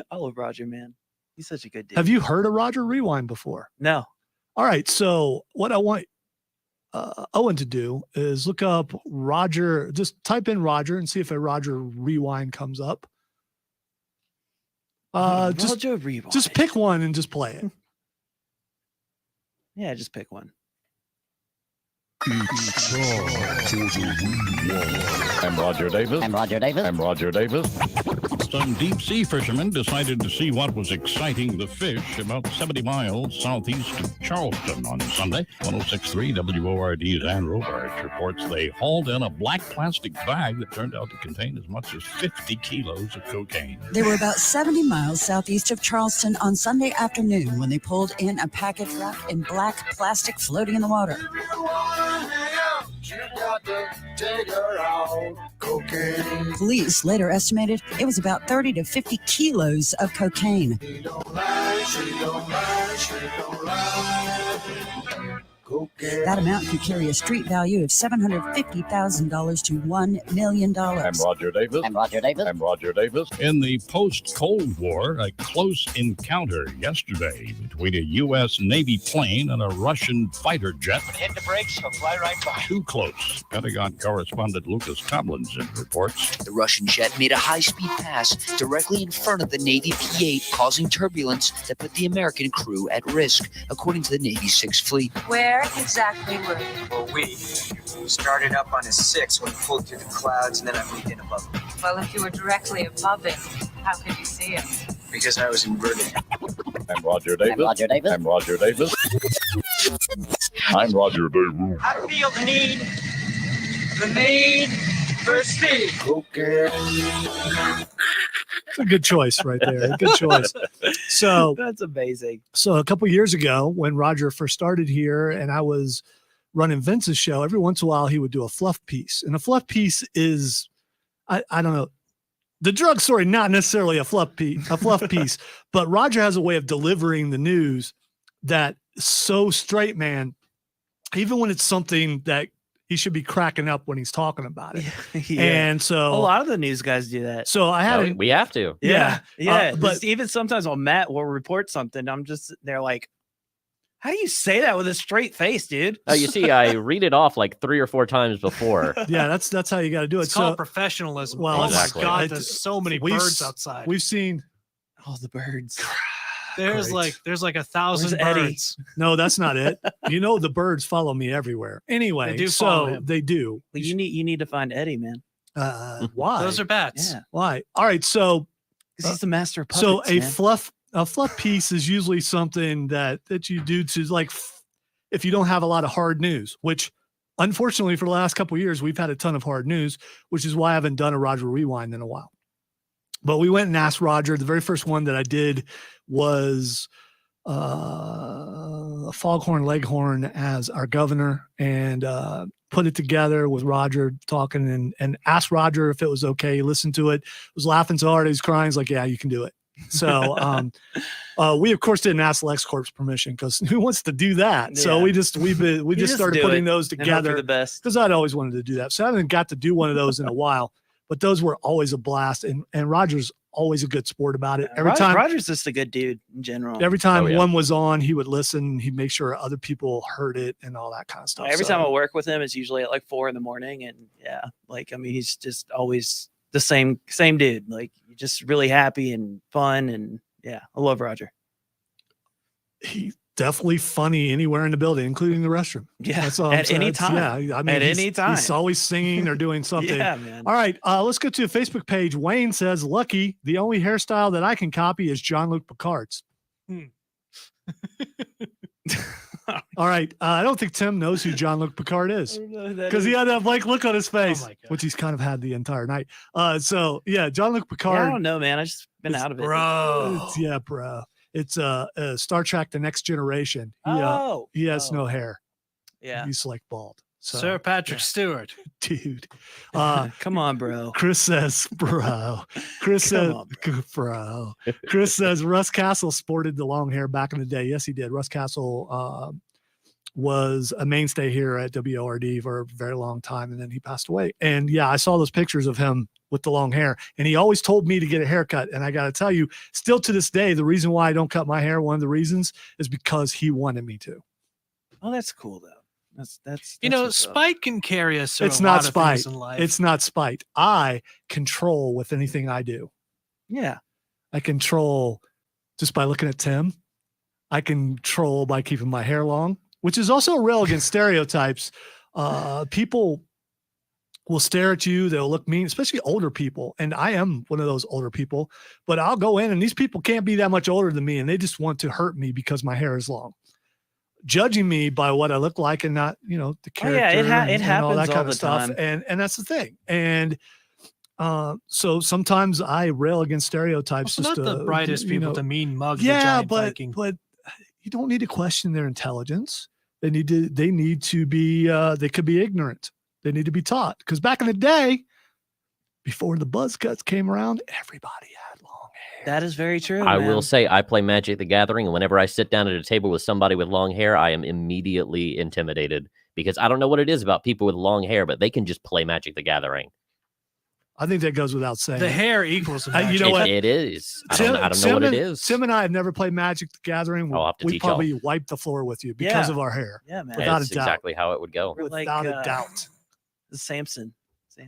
I love Roger, man. He's such a good dude. Have you heard of Roger rewind before? No. All right, so what I want Owen to do is look up Roger, just type in Roger and see if a Roger rewind comes up. Roger rewind. Just pick one and just play it. Yeah, just pick one. I'm Roger Davis. I'm Roger Davis. I'm Roger Davis. Some deep-sea fishermen decided to see what was exciting the fish about 70 miles southeast of Charleston on Sunday. 106.3 WORD's Ann Robards reports they hauled in a black plastic bag that turned out to contain as much as 50 kilos of cocaine. They were about 70 miles southeast of Charleston on Sunday afternoon when they pulled in a package wrapped in black plastic floating in the water. Police later estimated it was about 30 to 50 kilos of cocaine. That amount could carry a street value of $750,000 to $1 million. I'm Roger Davis. I'm Roger Davis. I'm Roger Davis. In the post-Cold War, a close encounter yesterday between a U.S. Navy plane and a Russian fighter jet. Hit the brakes, he'll fly right by. Too close. Pentagon correspondent Lucas Tomlinson reports. The Russian jet made a high-speed pass directly in front of the Navy P-8, causing turbulence that put the American crew at risk, according to the Navy's 6th Fleet. Where exactly were you? Well, we started up on a 6 when we pulled through the clouds, and then I moved in above him. Well, if you were directly above him, how could you see him? Because I was inverted. I'm Roger Davis. I'm Roger Davis. I'm Roger Davis. I'm Roger Davis. I feel the need for speed. It's a good choice right there. A good choice. So That's amazing. So a couple years ago, when Roger first started here and I was running Vince's show, every once in a while he would do a fluff piece. And a fluff piece is, I don't know, the drug story, not necessarily a fluff piece, but Roger has a way of delivering the news that so straight, man, even when it's something that he should be cracking up when he's talking about it. Yeah. And so A lot of the news guys do that. so I had, We have to. Yeah. but Just even sometimes when Matt will report something, they're like, how do you say that with a straight face, dude? Oh, you see, I read it off like 3 or 4 times before. yeah, that's how you got to do it. It's called So professionalism. well, oh exactly. my God, I- there's so many we've birds s- outside. we've seen, Oh, the birds. There's Great. like 1,000 Where's Eddie? birds. no, that's not it. You know, the birds follow me everywhere. Anyway, They do follow so him. they do. Well, you need to find Eddie, man. Why? Those are bats. Yeah. Why? All right. So Because he's the master of so puppets, a man. fluff piece is usually something that you do to like if you don't have a lot of hard news, which unfortunately for the last couple of years we've had a ton of hard news, which is why I haven't done a Roger Rewind in a while. But we went and asked Roger. The very first one that I did was Foghorn Leghorn as our governor, and put it together with Roger talking and asked Roger if it was okay. He listened to it, was laughing so hard he's crying. He's like, yeah, you can do it. So we of course didn't ask LexCorp's permission because who wants to do that? So Yeah. we just started do putting it those and hope for together the best. because I'd always wanted to do that. So I haven't got to do one of those in a while, but those were always a blast. And Roger's always a good sport about it. Every time Roger's just a good dude in general. Every time Oh, yeah. one was on, he would listen. He'd make sure other people heard it and all that kind of stuff. Every So, time I work with him, it's usually at like 4 a.m. and yeah, like I mean, he's just always the same dude. Like just really happy and fun, and yeah, I love Roger. he's definitely funny anywhere in the building, including the restroom. Yeah, That's all I'm at saying. any It's- time. Yeah, I mean, At any time. he's always singing or doing something. Yeah, man. All right, let's go to a Facebook page. Wayne says, "Lucky, the only hairstyle that I can copy is Jean-Luc Picard's." All right, I don't think Tim knows who Jean-Luc Picard is. Because he had that blank look on his face, my God. which he's kind of had the entire night. So yeah, Jean-Luc Yeah, I Picard. don't know, man. I just been out of it. Bro. Yeah, bro. It's Star Trek: The Next Generation. He has no hair. Yeah, He's like bald. So, Sir Patrick Stewart. dude. come on, bro. Chris says, bro. Chris Come says, on, bro. Chris says Russ Castle sported the long hair back in the day. Yes, he did. Russ Castle was a mainstay here at WORD for a very long time, and then he passed away. And yeah, I saw those pictures of him with the long hair, and he always told me to get a haircut. And I got to tell you, still to this day, the reason why I don't cut my hair, one of the reasons is because he wanted me to. Oh, that's cool though. That's You know, what's up. spite can carry us through It's a not lot of spite. things in life. It's not spite. I control with anything I do. Yeah, I control just by looking at Tim. I control by keeping my hair long, which is also a rail against stereotypes. People will stare at you. They'll look mean, especially older people. And I am one of those older people, but I'll go in and these people can't be that much older than me. And they just want to hurt me because my hair is long, judging me by what I look like and not, the Oh, character yeah, it and all that happens all kind the of stuff. time. And that's the thing. And so sometimes I rail against stereotypes. Also just not the brightest people to mean mug the yeah, giant but Viking. you don't need to question their intelligence. They need to be they could be ignorant. They need to be taught. Because back in the day, before the buzz cuts came around, everybody had long hair. That is very true. I man. will say I play Magic the Gathering, and whenever I sit down at a table with somebody with long hair, I am immediately intimidated because I don't know what it is about people with long hair, but they can just play Magic the Gathering. I think that goes without saying. The hair equals the you know what? It is. I don't know what it is. Sim and I have never played Magic the Gathering. I'll have to We teach probably y'all. wipe the floor with you because Yeah. of our hair. Yeah, man. Without That's a doubt. exactly how it would go. We're like, Without a doubt. Samson.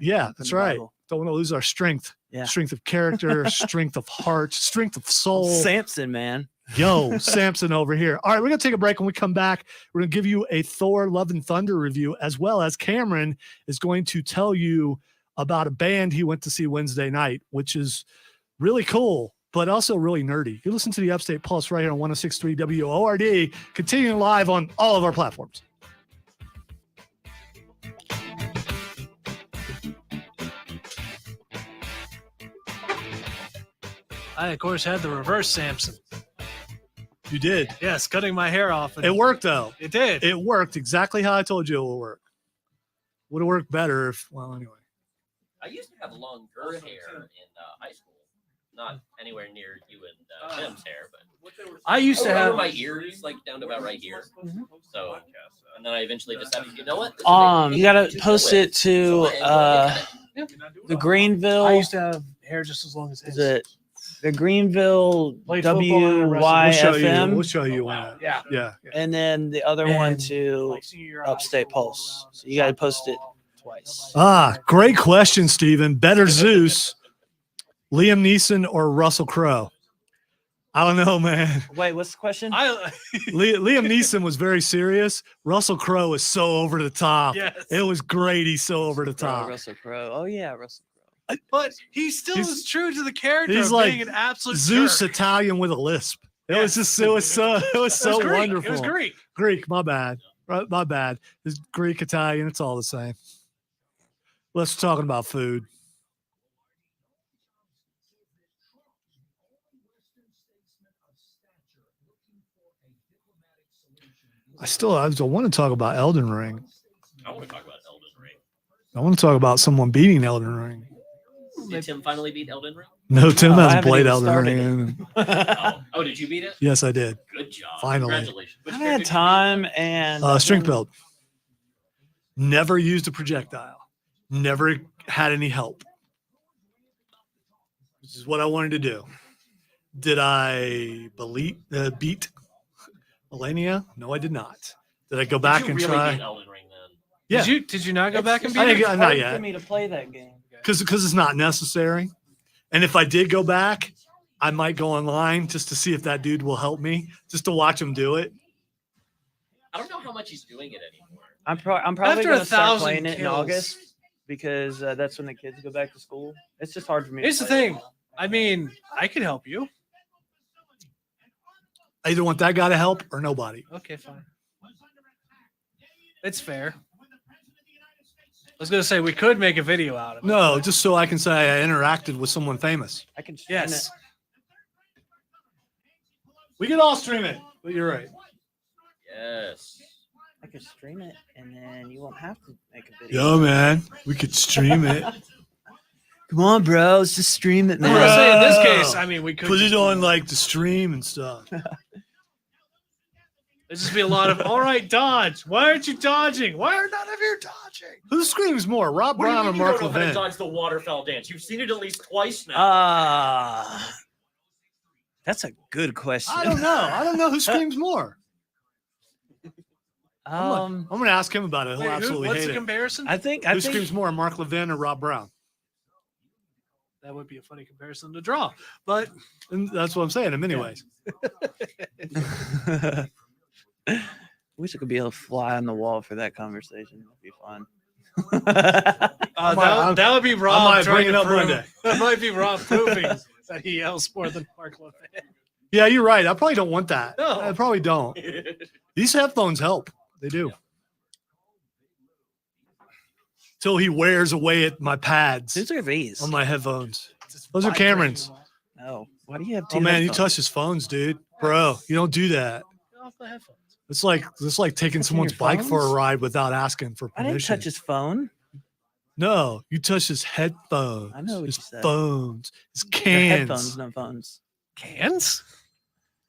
Yeah, from that's the right. Bible. Don't want to lose our strength. Yeah. Strength of character, strength of heart, strength of soul. Samson, man. Yo, Samson over here. All right, we're going to take a break. When we come back, we're going to give you a Thor Love and Thunder review, as well as Cameron is going to tell you about a band he went to see Wednesday night, which is really cool, but also really nerdy. You listen to the Upstate Pulse right here on 106.3 WORD, continuing live on all of our platforms. I, of course, had the reverse Samson. You did. Yes, cutting my hair off. And It worked, though. It did. It worked exactly how I told you it would work. Would have worked better if, well, anyway. I used to have longer hair in high school. Not anywhere near you and Tim's hair, but I used to have my ears like down to about right here. So, and then I eventually decided, you know what? You gotta post it to the Greenville. I used to have hair just as long as his. Is it the Greenville Played football and WYFM? We'll show you one. Yeah. Yeah. And then the other one to Like senior year of high Upstate school. Pulse. So you gotta post it twice. Great question, Steven. Better Zeus, Liam Neeson, or Russell Crowe? I don't know, man. Wait, what's the question? Liam Neeson was very serious. Russell Crowe is so over the top. Yes. It was great. He's so over the top. Russell Crowe. Oh yeah, Russell Crowe. But he still is true to the character He's of like being an absolute Zeus jerk. Italian with a lisp. It was just so Greek. wonderful. It was Greek. Greek, my bad. My bad. It's Greek, Italian, it's all the same. Let's talking about food. I want to talk about Elden Ring. I want to talk about Elden Ring. I want to talk about someone beating Elden Ring. Did Tim finally beat Elden Ring? No, Tim No, I hasn't haven't played even Elden started Ring. Oh, did you beat it? Yes, I did. Good job. Finally. Congratulations. Which I've character had did you time and Strength build. Never used a projectile. Never had any help. This is what I wanted to do. Did I beat Melania? No, I did not. Did I go beat? back Did you and really try? beat Elden Ring then? Yeah, Did you not go back and beat I it? didn't, not hard yet, for me to play that game. because it's not necessary. And if I did go back, I might go online just to see if that dude will help me, just to watch him do it. I don't know how much he's doing it anymore. I'm probably After going to start 1,000 playing it in kills. August because that's when the kids go back to school. It's just hard for me. Here's to the play thing. I mean, I can help you. I either want that guy to help or nobody. Okay, fine. It's fair. I was gonna say we could make a video out of it. No, just so I can say I interacted with someone famous. I can stream Yes. it. We can all stream it, but you're right. Yes. I could stream it, and then you won't have to make a video. Yo, man, we could stream it. Come on, bro. Let's just stream it, I was man. gonna say in this case, I mean, we could Put just it on like the stream and stuff. There's just be a lot of all right, dodge. Why aren't you dodging? Why are none of you dodging? Who screams more, Rob What do you Brown or mean you Mark don't know how to Levin? dodge the waterfowl dance? You've seen it at least twice now. That's a good question. I don't know. I don't know who screams more. I'm going to ask him about it. He'll absolutely what's hate the it. comparison? I think Who screams more, Mark Levin or Rob Brown? That would be a funny comparison to draw, but And that's what I'm saying in many ways. Wish I could be able to fly on the wall for that conversation. That'd be fun. that would be Rob. I might trying bring it to up one prove- day. That might be Rob proving that he yells more than Mark Levin. Yeah, you're right. I probably don't want that. No. I probably don't. These headphones help. They do. Till he wears away at my pads Whose are these? on my headphones. Those are Cameron's. No. Why do you have two? Oh man, you headphones? touch his phones, dude. Bro, you don't do that. Get off the headphones. It's like taking Touching someone's your bike for a phones? ride without asking for I didn't permission. touch his phone. No, you touched his headphones. I know what his you said. phones, his They're cans. headphones, no phones. Cans?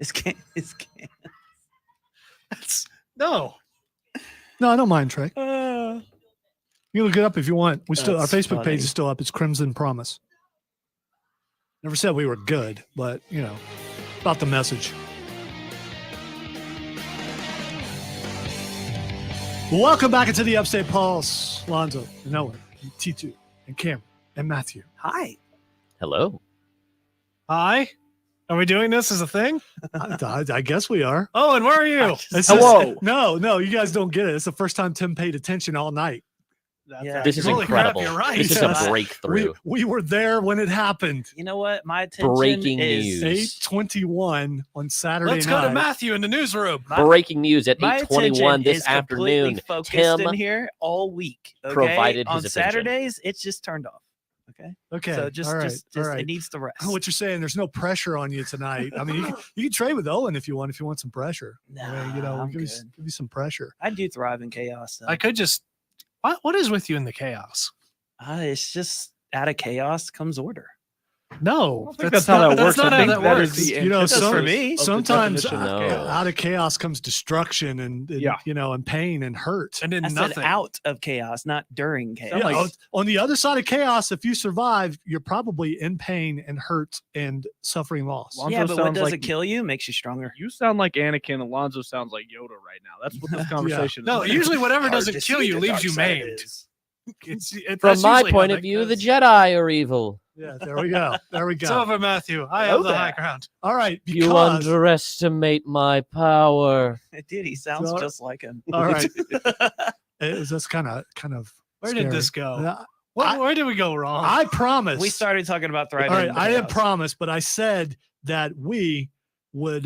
It's can. It's can. That's no. No, I don't mind, Trey. Uh, You can look it up if you want. We still our That's Facebook funny. page is still up. It's Crimson Promise. Never said we were good, but about the message. Welcome back into the Upstate Pulse. Lonzo, Noah, and T2, and Cam, and Matthew. Hi. Hello. Hi. Are we doing this as a thing? I guess we are. Oh, and where are you? Hello. No, you guys don't get it. It's the first time Tim paid attention all night. Yeah. This is Holy crap, incredible. you're right. This is a breakthrough. We were there when it happened. You know what? My attention Breaking is news. 8:21 on Saturday Let's night. go to Matthew in the newsroom. Breaking news at My 8:21 attention this is completely afternoon. focused Tim in here all week. Okay? provided on his attention. Saturdays, it's just turned off. Okay. Okay. So just, all right. just all right. it needs to rest. What you're saying, there's no pressure on you tonight. I mean, you can trade with Owen if you want some pressure. Nah, we'll I'm give good. you some pressure. I do thrive in chaos. Though. I could just. What is with you in the chaos? It's just out of chaos comes order. No, I think that's how that works. That's not I how think that that works. is the That's antithesis for me. of the Sometimes definition of No. chaos. out of chaos comes destruction and and pain and hurt. And then I said nothing. out of chaos, not during chaos. Yeah, like- on the other side of chaos, if you survive, you're probably in pain and hurt and suffering loss. Lonzo Yeah, but what sounds doesn't like- kill you makes you stronger. You sound like Anakin. Alonzo sounds like Yoda right now. That's what this conversation No, is. usually whatever Hard doesn't to kill see you the leaves dark you side of maimed. this. From That's my usually how point that of view, the goes. Jedi are evil. Yeah, there we go. There we go. It's over, Matthew. I Hello have the there. high ground. All right, You because underestimate my power. Dude, he sounds So- just like him. all right, that's kind of Where scary. did this go? I- Where did we go wrong? I promise. We started talking about All thriving. right, in I didn't chaos. promise, but I said that we would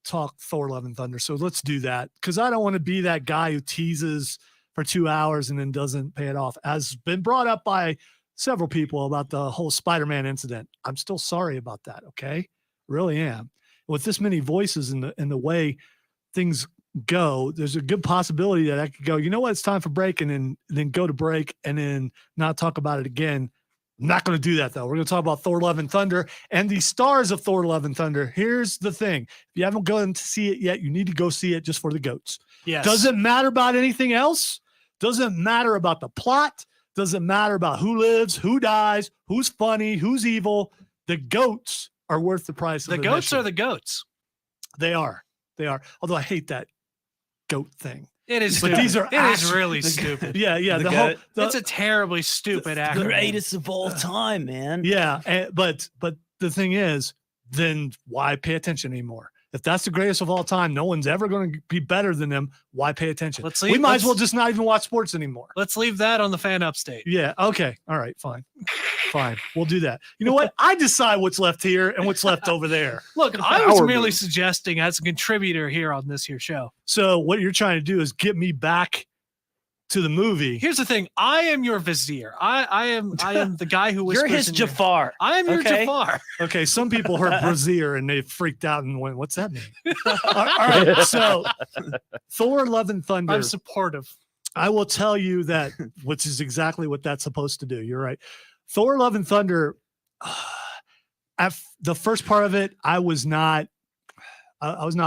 talk Thor: Love and Thunder. So let's do that because I don't want to be that guy who teases for 2 hours and then doesn't pay it off. As been brought up by several people about the whole Spider-Man incident. I'm still sorry about that. Okay, really am. With this many voices in the way things go, there's a good possibility that I could go, you know what, it's time for break, and then go to break and then not talk about it again. I'm not going to do that though. We're going to talk about Thor: Love and Thunder and the stars of Thor: Love and Thunder. Here's the thing. If you haven't gone to see it yet, you need to go see it just for the goats. yes. Doesn't matter about anything else. Doesn't matter about the plot. Doesn't matter about who lives, who dies, who's funny, who's evil. The goats are worth the price of The goats admission. are the goats. They are. They are. Although I hate that goat thing. It is. But Stupid. these are It is actually- really stupid. Yeah, yeah. The The whole. goat. the- It's a terribly stupid the acronym. Greatest of all time, man. yeah, but the thing is, then why pay attention anymore? If that's the greatest of all time, no one's ever going to be better than them. Why pay attention? Let's We leave- might as well let's- just not even watch sports anymore. Let's leave that on the fan upstate. Yeah. Okay. All right. Fine. Fine. We'll do that. You know what? I decide what's left here and what's left over there. Look, I was Our merely move. suggesting as a contributor here on this here show. So what you're trying to do is get me back to the movie. Here's the thing: I am your vizier. I am the guy who You're whispers. his in your- Jafar. I am your okay? Jafar. Okay. Some people heard brazier and they freaked out and went, "What's that mean?" All right. So Thor: Love and Thunder. I'm supportive. I will tell you that, which is exactly what that's supposed to do. You're right. Thor: Love and Thunder. The first part of it, I was not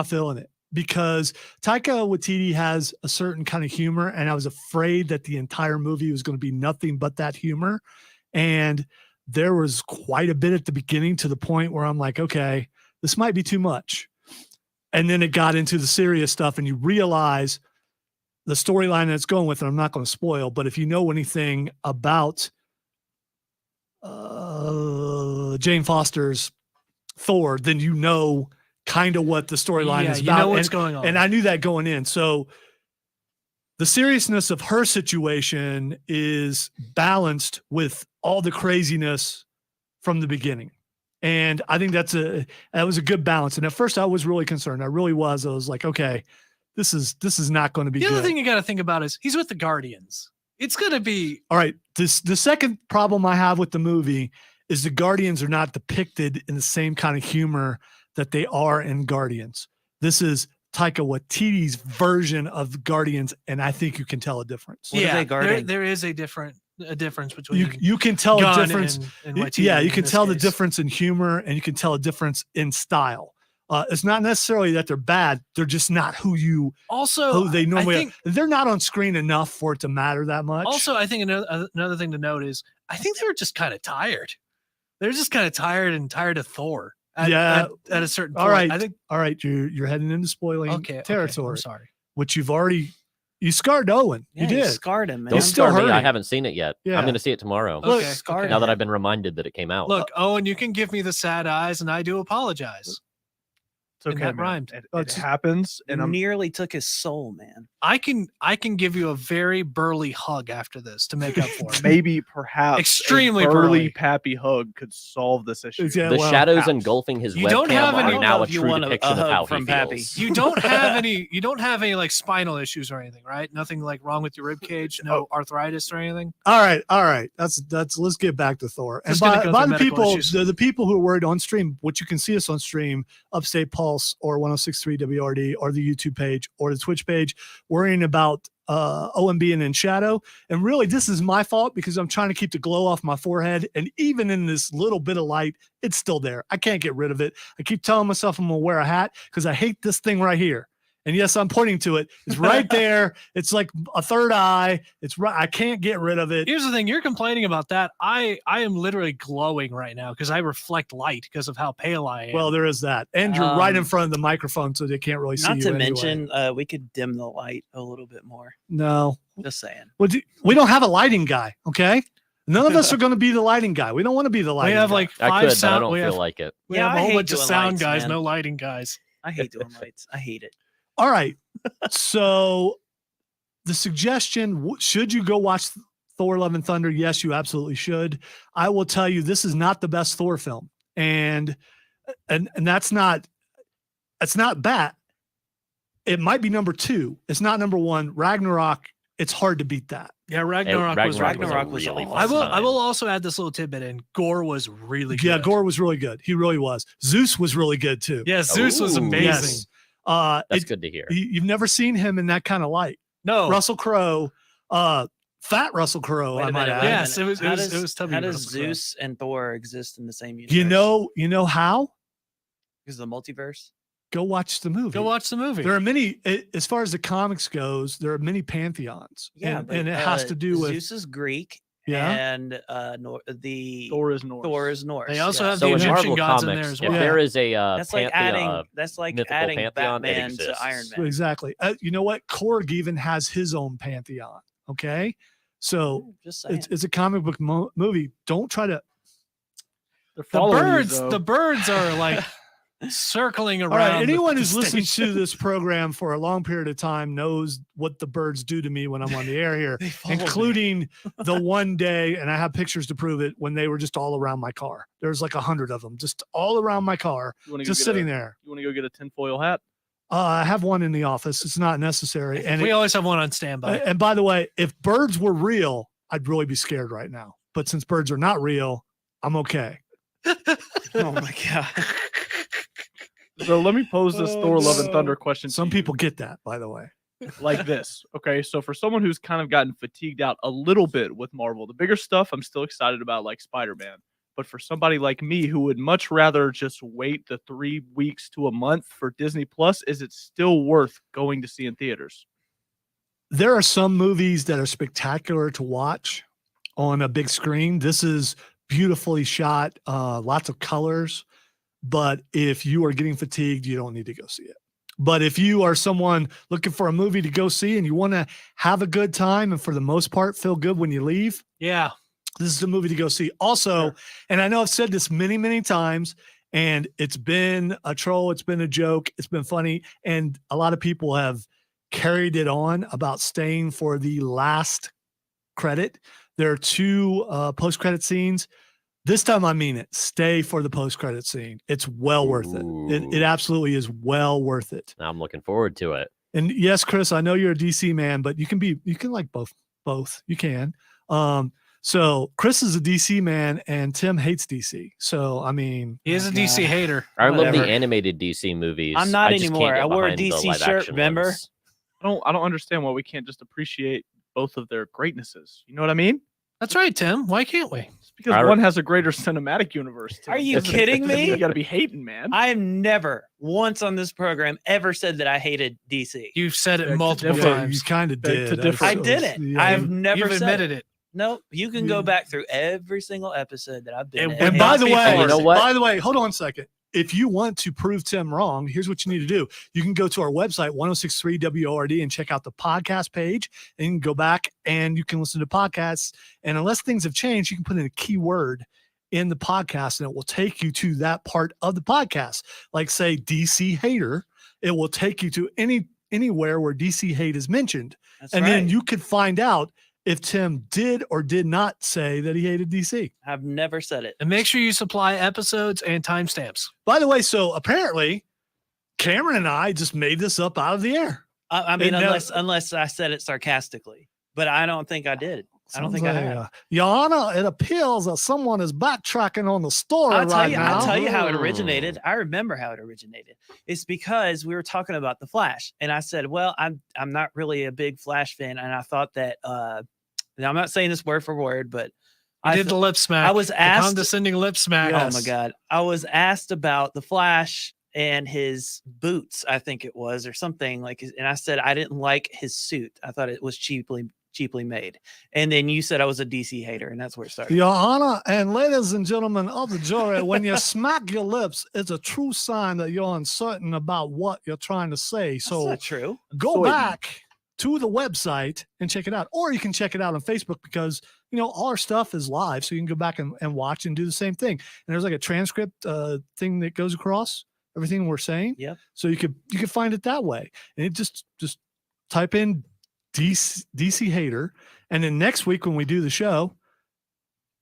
feeling it because Taika Waititi has a certain kind of humor, and I was afraid that the entire movie was going to be nothing but that humor. And there was quite a bit at the beginning to the point where I'm like, okay, this might be too much. And then it got into the serious stuff, and you realize the storyline that's going with it. I'm not going to spoil, but if you know anything about Jane Foster's Thor, then you know kind of what the storyline is You about. know what's and, going on. and I knew that going in. So the seriousness of her situation is balanced with all the craziness from the beginning. And I think that was a good balance. And at first I was really concerned. I really was. I was like, okay, this is not going to be the good. other thing you got to think about is he's with the Guardians. It's going to be All right. The second problem I have with the movie is the Guardians are not depicted in the same kind of humor that they are in Guardians. This is Taika Waititi's version of Guardians, and I think you can tell a difference. What are they guarding? there is a different. a difference between you can tell a Gunn difference. and Waititi Yeah, you in can this tell the case. difference in humor, and you can tell a difference in style. It's not necessarily that they're bad; they're just not who they normally. I think, they're not on screen enough for it to matter that much. Also, I think another thing to note is I think they were just kind of tired. They're just kind of tired of Thor. At a certain point. All right. I think. All right, you're heading into spoiling territory. I'm sorry. Which you scarred Owen. Yeah, you did. Scarred him, man. Don't still scar me. I hurting. haven't seen it yet. Yeah. I'm going to see it tomorrow. Okay. Scarred Now him. that I've been reminded that it came out. Look, Owen, you can give me the sad eyes, and I do apologize. It's okay, that man. rhymed. It happens, and I'm nearly took his soul, man. I can give you a very burly hug after this to make up for it. maybe perhaps Extremely a burly burly. pappy hug could solve this issue. Yeah, the well, shadows perhaps. engulfing his You don't have webcam any- are now a if you true want a depiction of hug how from he Pappy. feels. You don't have any like spinal issues or anything, right? Nothing like wrong with your rib cage, no arthritis or anything. All right. That's let's get back to Thor. And Just gonna by go the through medical people, issues. the people who are worried on stream, which you can see us on stream, Upstate Pulse or 106.3 WRD or the YouTube page or the Twitch page, worrying about Owen being in shadow. And really, this is my fault because I'm trying to keep the glow off my forehead. And even in this little bit of light, it's still there. I can't get rid of it. I keep telling myself I'm gonna wear a hat because I hate this thing right here. And yes, I'm pointing to it. It's right there. It's like a third eye. It's right. I can't get rid of it. Here's the thing: you're complaining about that. I am literally glowing right now because I reflect light because of how pale I am. Well, there is that. And you're right in front of the microphone, so they can't really see you. Not to anyway. mention, we could dim the light a little bit more. No. Just saying. We don't have a lighting guy, okay? None of us are going to be the lighting guy. We don't want to be the lighting we have guy. like I 5 could, but I sound. don't We feel have, like it. we Yeah, have I a whole hate bunch of doing sound lights, guys, man. no lighting guys. I hate doing lights. I hate it. All right. So the suggestion, should you go watch Thor Love and Thunder? Yes, you absolutely should. I will tell you, this is not the best Thor film. And that's not bad. It might be number 2. It's not number 1. Ragnarok, it's hard to beat that. Yeah, Ragnarok was really awesome. fun. I will also add this little tidbit in. Gore was really good. Yeah, Gore was really good. He really was. Zeus was really good too. Yeah, Zeus was Ooh. amazing. Yes. That's good to hear. You've never seen him in that kind of light. No, Russell Crowe, fat Russell Crowe, Wait a I might minute, add. wait a Yes, minute. it was Tubby How does Russell Crowe. Zeus and Thor exist in the same universe? You know how? Because of the multiverse. Go watch the movie. Go watch the movie. There are many, as far as the comics goes, there are many pantheons. Yeah, and it has to do with Zeus is Greek. Yeah. And the Thor is Norse. Thor is Norse. They also have So the in Egyptian Marvel gods in Comics, there as if well. there is a that's like adding. That's like mythical adding pantheon, it Batman to exists. Iron Man. exactly. You know what? Korg even has his own pantheon. Okay, so Just saying. it's a comic book movie. Don't try to. The birds are like circling around. All right, anyone the who's listened station. to this program for a long period of time knows what the birds do to me when I'm on the air here, follow me. including the one day, and I have pictures to prove it, when they were just all around my car. There's like 100 of them just all around my car, just sitting there. You want to go get a tinfoil hat? I have one in the office. It's not necessary. And we always have one on standby. and by the way, if birds were real, I'd really be scared right now. But since birds are not real, I'm okay. Oh my god. So let me pose this Thor Love and Thunder question. Some people get that, by the way. Like this. Okay, so for someone who's kind of gotten fatigued out a little bit with Marvel, the bigger stuff I'm still excited about, like Spider-Man. But for somebody like me who would much rather just wait the 3 weeks to a month for Disney Plus, is it still worth going to see in theaters? There are some movies that are spectacular to watch on a big screen. This is beautifully shot, lots of colors. But if you are getting fatigued, you don't need to go see it. But if you are someone looking for a movie to go see and you want to have a good time and for the most part feel good when you leave, Yeah. this is the movie to go see. Also, and I know I've said this many, many times, and it's been a troll, it's been a joke, it's been funny, and a lot of people have carried it on about staying for the last credit. There are 2 post-credit scenes. This time I mean it. Stay for the post-credit scene. It's well worth it. It absolutely is well worth it. I'm looking forward to it. And yes, Chris, I know you're a DC man, but you can like both. You can. So Chris is a DC man and Tim hates DC. So, I mean, He is a DC hater. I love Whatever. the animated DC movies. I'm not I just anymore. can't get I wore a behind the DC live shirt, action remember? ones. I don't understand why we can't just appreciate both of their greatnesses. You know what I mean? That's right, Tim. Why can't we? Because one has a greater cinematic universe. Are you kidding me? You got to be hating, man. I've never once on this program ever said that I hated DC. You've said it multiple You times. kind of did. I didn't. I've never You've said admitted it. No, you can go back through every single episode that I've been in. And by the way, you know what? By the way, hold on a second. If you want to prove Tim wrong, here's what you need to do. You can go to our website, 1063 WORD, and check out the podcast page. And you can go back and you can listen to podcasts. And unless things have changed, you can put in a keyword in the podcast and it will take you to that part of the podcast. Like say DC hater, it will take you to anywhere where DC hate is mentioned. Then you could find out if Tim did or did not say that he hated DC. I've never said it. And make sure you supply episodes and timestamps. By the way, so apparently Cameron and I just made this up out of the air. I mean, unless I said it sarcastically, but I don't think I did. I don't think I have. Your Honor, it appears that someone is backtracking on the story now. I'll tell you how it originated. I remember how it originated. It's because we were talking about the Flash, and I said, "Well, I'm not really a big Flash fan," and I thought that. Now I'm not saying this word for word, but I did the lip smack. I was asked the condescending lip smack. Yes. Oh my God! I was asked about the Flash and his boots. I think it was or something like, and I said I didn't like his suit. I thought it was cheaply made. And then you said I was a DC hater, and that's where it started. Your Honor, and ladies and gentlemen of the jury, when you smack your lips, it's a true sign that you're uncertain about what you're trying to say. So that's not true. Go back to the website and check it out. Or you can check it out on Facebook because, all our stuff is live. So you can go back and watch and do the same thing. And there's like a transcript thing that goes across everything we're saying. Yep. So you could find it that way. And it just type in DC hater, and then next week when we do the show,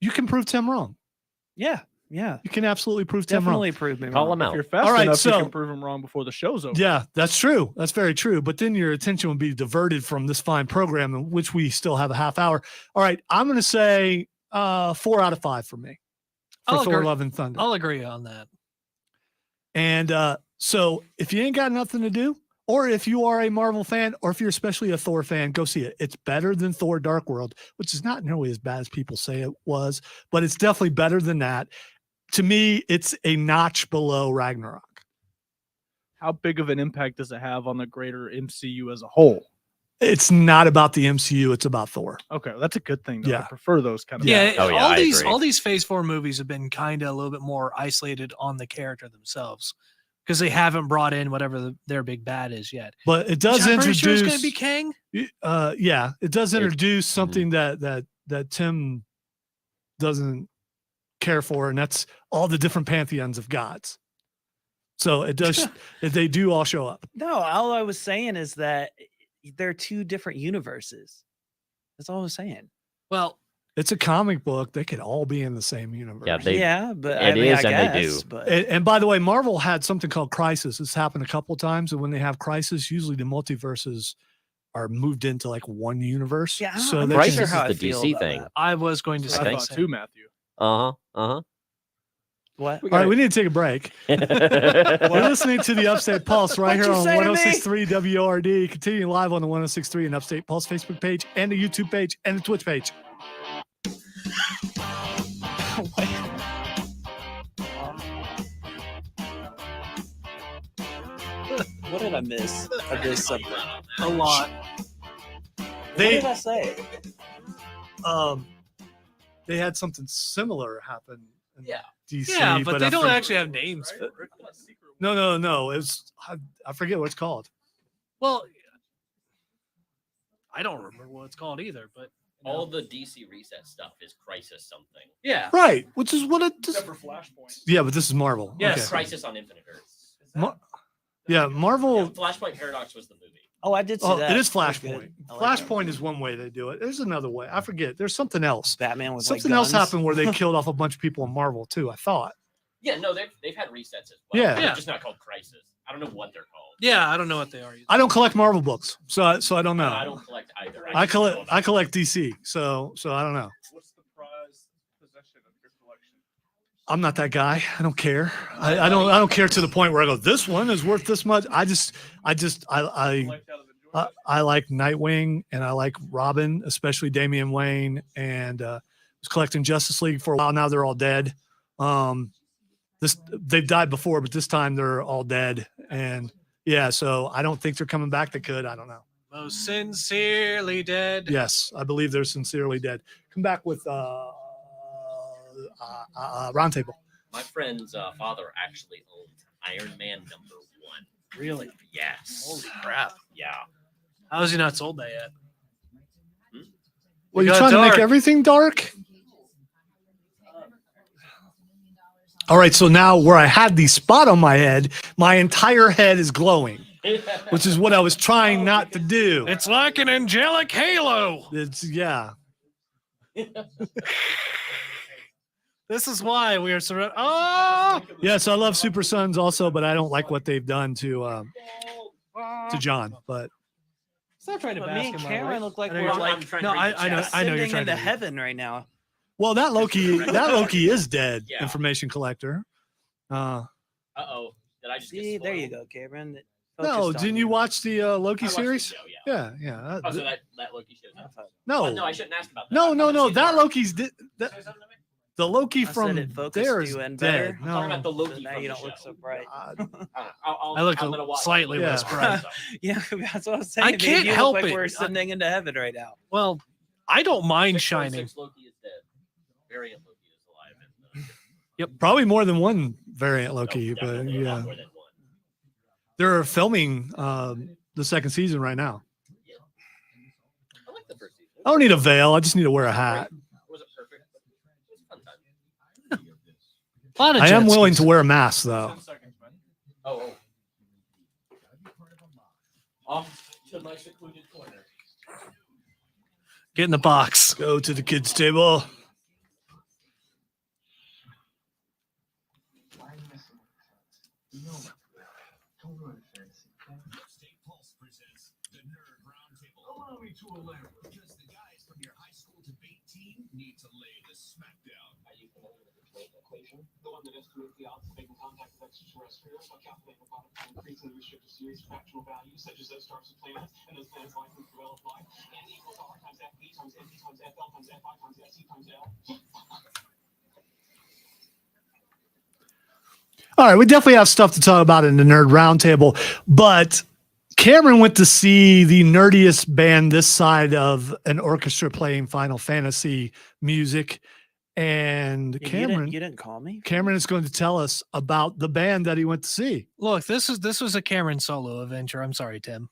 you can prove Tim wrong. Yeah, you can absolutely prove Tim wrong. Definitely prove me wrong. Call him out. If you're fast enough, you can prove him wrong before the show's over. Yeah, that's true. That's very true. But then your attention would be diverted from this fine program, in which we still have a half hour. All right, I'm going to say 4 out of 5 for me. For Thor: Love and Thunder. I'll agree on that. And so if you ain't got nothing to do, or if you are a Marvel fan, or if you're especially a Thor fan, go see it. It's better than Thor: Dark World, which is not nearly as bad as people say it was, but it's definitely better than that. To me, it's a notch below Ragnarok. How big of an impact does it have on the greater MCU as a whole? It's not about the MCU. It's about Thor. Okay, that's a good thing. Though. Yeah. I prefer those kind of. Yeah, things. all these Phase 4 movies have been kind of a little bit more isolated on the character themselves. Because they haven't brought in whatever their big bad is yet. But it does introduce. Sure it's going to be Kang. Yeah, it does introduce something that Tim doesn't care for, and that's all the different pantheons of gods. So it does. They do all show up. No, all I was saying is that they're two different universes. That's all I was saying. Well, it's a comic book. They could all be in the same universe. Yeah, but it is, and they do. But... And by the way, Marvel had something called Crisis. It's happened a couple of times, and when they have Crisis, usually the multiverses are moved into like one universe. Yeah, so Crisis is the DC thing. I was going to say that too, Matthew. What? All right, we need to take a break. We're listening to the Upstate Pulse right here on 106.3 WORD, continuing live on the 106.3 and Upstate Pulse Facebook page and the YouTube page and the Twitch page. What did I miss? I missed something. A lot. What did I say? They had something similar happen in DC. Yeah, but they don't actually have names for it. No. It's I forget what it's called. Well, I don't remember what it's called either, but all the DC reset stuff is Crisis something. Yeah. Right, which is what it just. Except for Flashpoint. Yeah, but this is Marvel. Yes, Okay. Crisis on Infinite Earths. Marvel. Yeah, Flashpoint Paradox was the movie. Oh, I did see that. It is That was Flashpoint. good. I like Flashpoint is one way they do it. There's another way. I forget. There's something else. Batman with Something like else guns. happened where they killed off a bunch of people in Marvel too. I thought. Yeah, no, they've had resets as well. Yeah. They're just not called Crisis. I don't know what they're called. Yeah, I don't know what they are either. I don't collect Marvel books, so I don't know. I don't collect either. I collect DC, so I don't know. What's the prize possession of your collection? I'm not that guy. I don't care. I don't care to the point where I go, this one is worth this much. I like Nightwing and I like Robin, especially Damian Wayne and was collecting Justice League for a while. Now they're all dead. They've died before, but this time they're all dead. And yeah, so I don't think they're coming back. They could. I don't know. Most sincerely dead. Yes, I believe they're sincerely dead. Come back with Roundtable. My friend's father actually owned Iron Man #1. Really? Yes. Holy crap. Yeah. How has he not sold that yet? Well, you're got trying to dark. make everything dark? All right, so now where I had the spot on my head, my entire head is glowing, which is what I was trying not to do. It's like an angelic halo. Yeah. This is why we are surrounded. Oh! Yes, I love Super Sons also, but I don't like what they've done to John. But Stop trying to But bask me in and my Cameron light. look like I know we're you're- like No, I know you're ascending trying into to. heaven right now. well, that Loki is dead. Yeah. Information collector. Uh-oh. Did I just See, get there you spoiled? go, Cameron. No, Focused on didn't you watch the I Loki watched the series? show, yeah. Yeah. Oh, so that Loki show's up. No, Oh, no, I shouldn't ask about that. no. I wanna see That more. Loki's the Loki I said from it focused there you is in dead. better. I'm talking about the No, Loki So now from you the don't look show. so bright. I look I'm gonna watch slightly it. less Yeah. bright. Yeah, that's what I was saying. I Dave. can't you help look like it. We're ascending into heaven right now. Well, I don't mind shining. 616 Loki is dead. Variant Loki is alive. probably more than one variant Loki, No, but definitely a lot yeah, more than one. they're filming the second season right now. I like the first season. I don't need a veil. I just need to wear a hat. Was it perfect? It was a fun time. A lot of I am jet willing skis. to wear a mask though. Oh. Off to my secluded corner. Get in the box. Go to the kids' table. Upstate Pulse presents the Nerf Roundtable. Allow me to elaborate, because the guys from your high school debate team need to lay the smackdown. Are you familiar with the debate equation? The one that estimates the odds of making contact with extraterrestrials by calculating the product of increasingly restricted series of fractional values, such as those stars and planets, and those planets likely to develop life. N equals R times FB times NP times FL times FI times SC times L. All right, we definitely have stuff to talk about in the Nerd Roundtable, but Cameron went to see the nerdiest band this side of an orchestra playing Final Fantasy music, and Yeah, Cameron you didn't call me. Cameron is going to tell us about the band that he went to see. Look, this was a Cameron solo adventure. I'm sorry, Tim.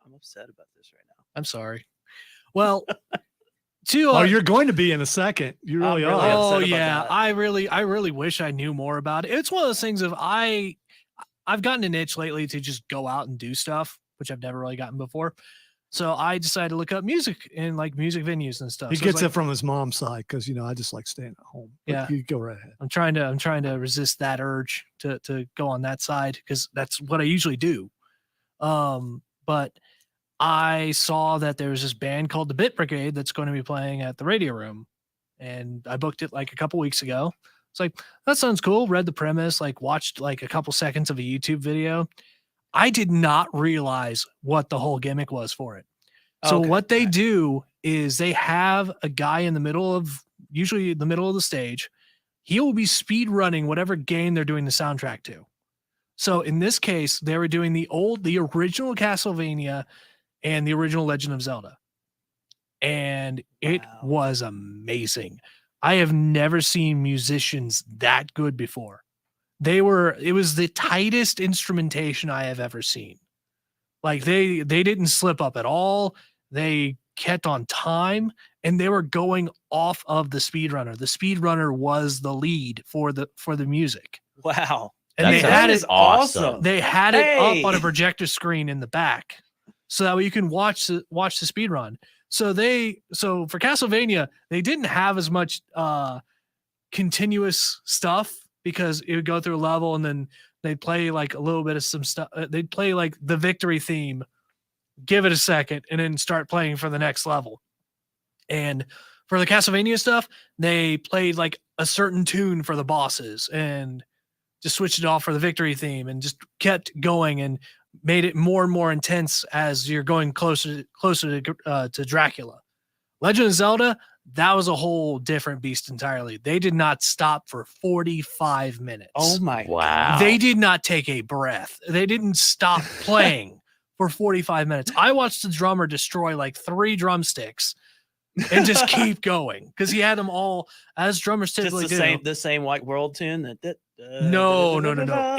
I'm upset about this right now. I'm sorry. Well, Oh, you're going to be in a second. You really I'm really are. upset Oh about yeah, that. I really wish I knew more about it. It's one of those things of I've gotten an itch lately to just go out and do stuff, which I've never really gotten before. So I decided to look up music and like music venues and stuff. He So gets it's it like, from his mom's side because I just like staying at home. But Yeah. you go right ahead. I'm trying to resist that urge to go on that side because that's what I usually do. But I saw that there was this band called the Bit Brigade that's going to be playing at the Radio Room, and I booked it like a couple weeks ago. It's like, that sounds cool. Read the premise, like watched like a couple seconds of a YouTube video. I did not realize what the whole gimmick was for it. So Okay, what they do is they have a guy in the middle of, usually the middle of the stage. He will be speed running whatever game they're doing the soundtrack to. So in this case, they were doing the original Castlevania and the original Legend of Zelda. And it Wow. was amazing. I have never seen musicians that good before. It was the tightest instrumentation I have ever seen. Like they didn't slip up at all. They kept on time and they were going off of the speedrunner. The speedrunner was the lead for the music. Wow. And That they sounds had is it awesome. They had it Hey. up on a projector screen in the back, so that way you can watch the speed run. So for Castlevania, they didn't have as much continuous stuff because it would go through a level and then they'd play like a little bit of some stuff. They'd play like the victory theme, give it a second, and then start playing for the next level. And for the Castlevania stuff, they played like a certain tune for the bosses and just switched it off for the victory theme and just kept going and made it more and more intense as you're going closer to Dracula. Legend of Zelda that was a whole different beast entirely. They did not stop for 45 minutes. Oh my Wow. They did not take a breath. They didn't stop playing for 45 minutes. I watched the drummer destroy like 3 drumsticks and just keep going because he had them all as drummers typically do. The same White World tune. No.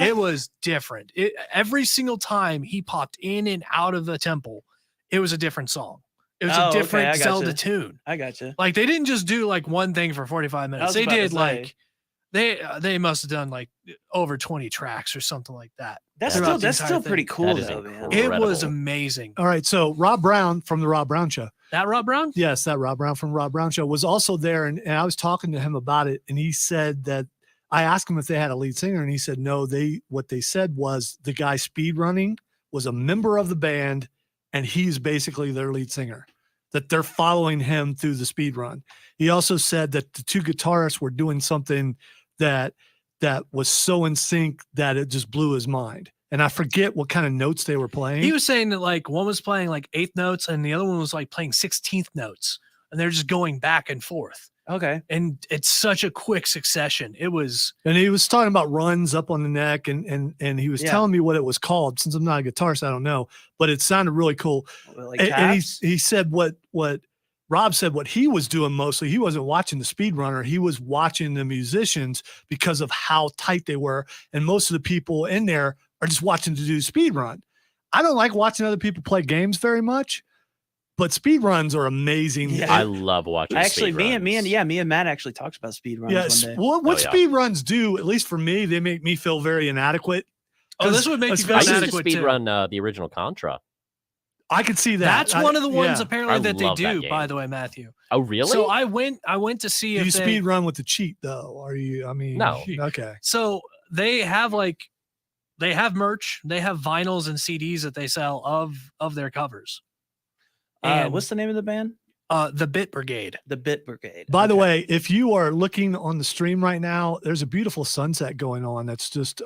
It was different. Every single time he popped in and out of the temple, it was a different song. It was a different Zelda tune. I got you. Like they didn't just do like one thing for 45 minutes. They did like they must have done like over 20 tracks or something like that. That's still pretty cool though, man. It was amazing. All right, so Rob Brown from the Rob Brown Show. That Rob Brown? Yes, that Rob Brown from Rob Brown Show was also there, and I was talking to him about it, and he said that I asked him if they had a lead singer, and he said no. What they said was the guy speed running was a member of the band, and he's basically their lead singer. That they're following him through the speed run. He also said that the 2 guitarists were doing something that was so in sync that it just blew his mind. And I forget what kind of notes they were playing. He was saying that like one was playing like 8th notes and the other one was like playing 16th notes, and they're just going back and forth. Okay. And it's such a quick succession. It was. And he was talking about runs up on the neck, and he was telling me what it was called. Since I'm not a guitarist, I don't know, but it sounded really cool. Like and he said what Rob said, what he was doing mostly, he wasn't watching the speedrunner. He was watching the musicians because of how tight they were. And most of the people in there are just watching to do speed run. I don't like watching other people play games very much, but speed runs are amazing. Yeah. I love watching. Actually, speed me and Matt actually talked about speed runs. Yes. One day. What speed runs do, at least for me, they make me feel very inadequate. Oh, this would make you feel I inadequate used to speed too. run the original Contra. I could see that. That's one of the ones apparently I that they love that do, game. by the way, Matthew. Oh, really? So I went to see Do if you they, speed run with the cheat though? Are you? I mean, No. Okay. So they have merch, they have vinyls and CDs that they sell of their covers. And What's the name of the band? The Bit Brigade. The Bit Brigade. By the way, if you are looking on the stream right now, there's a beautiful sunset going on that's just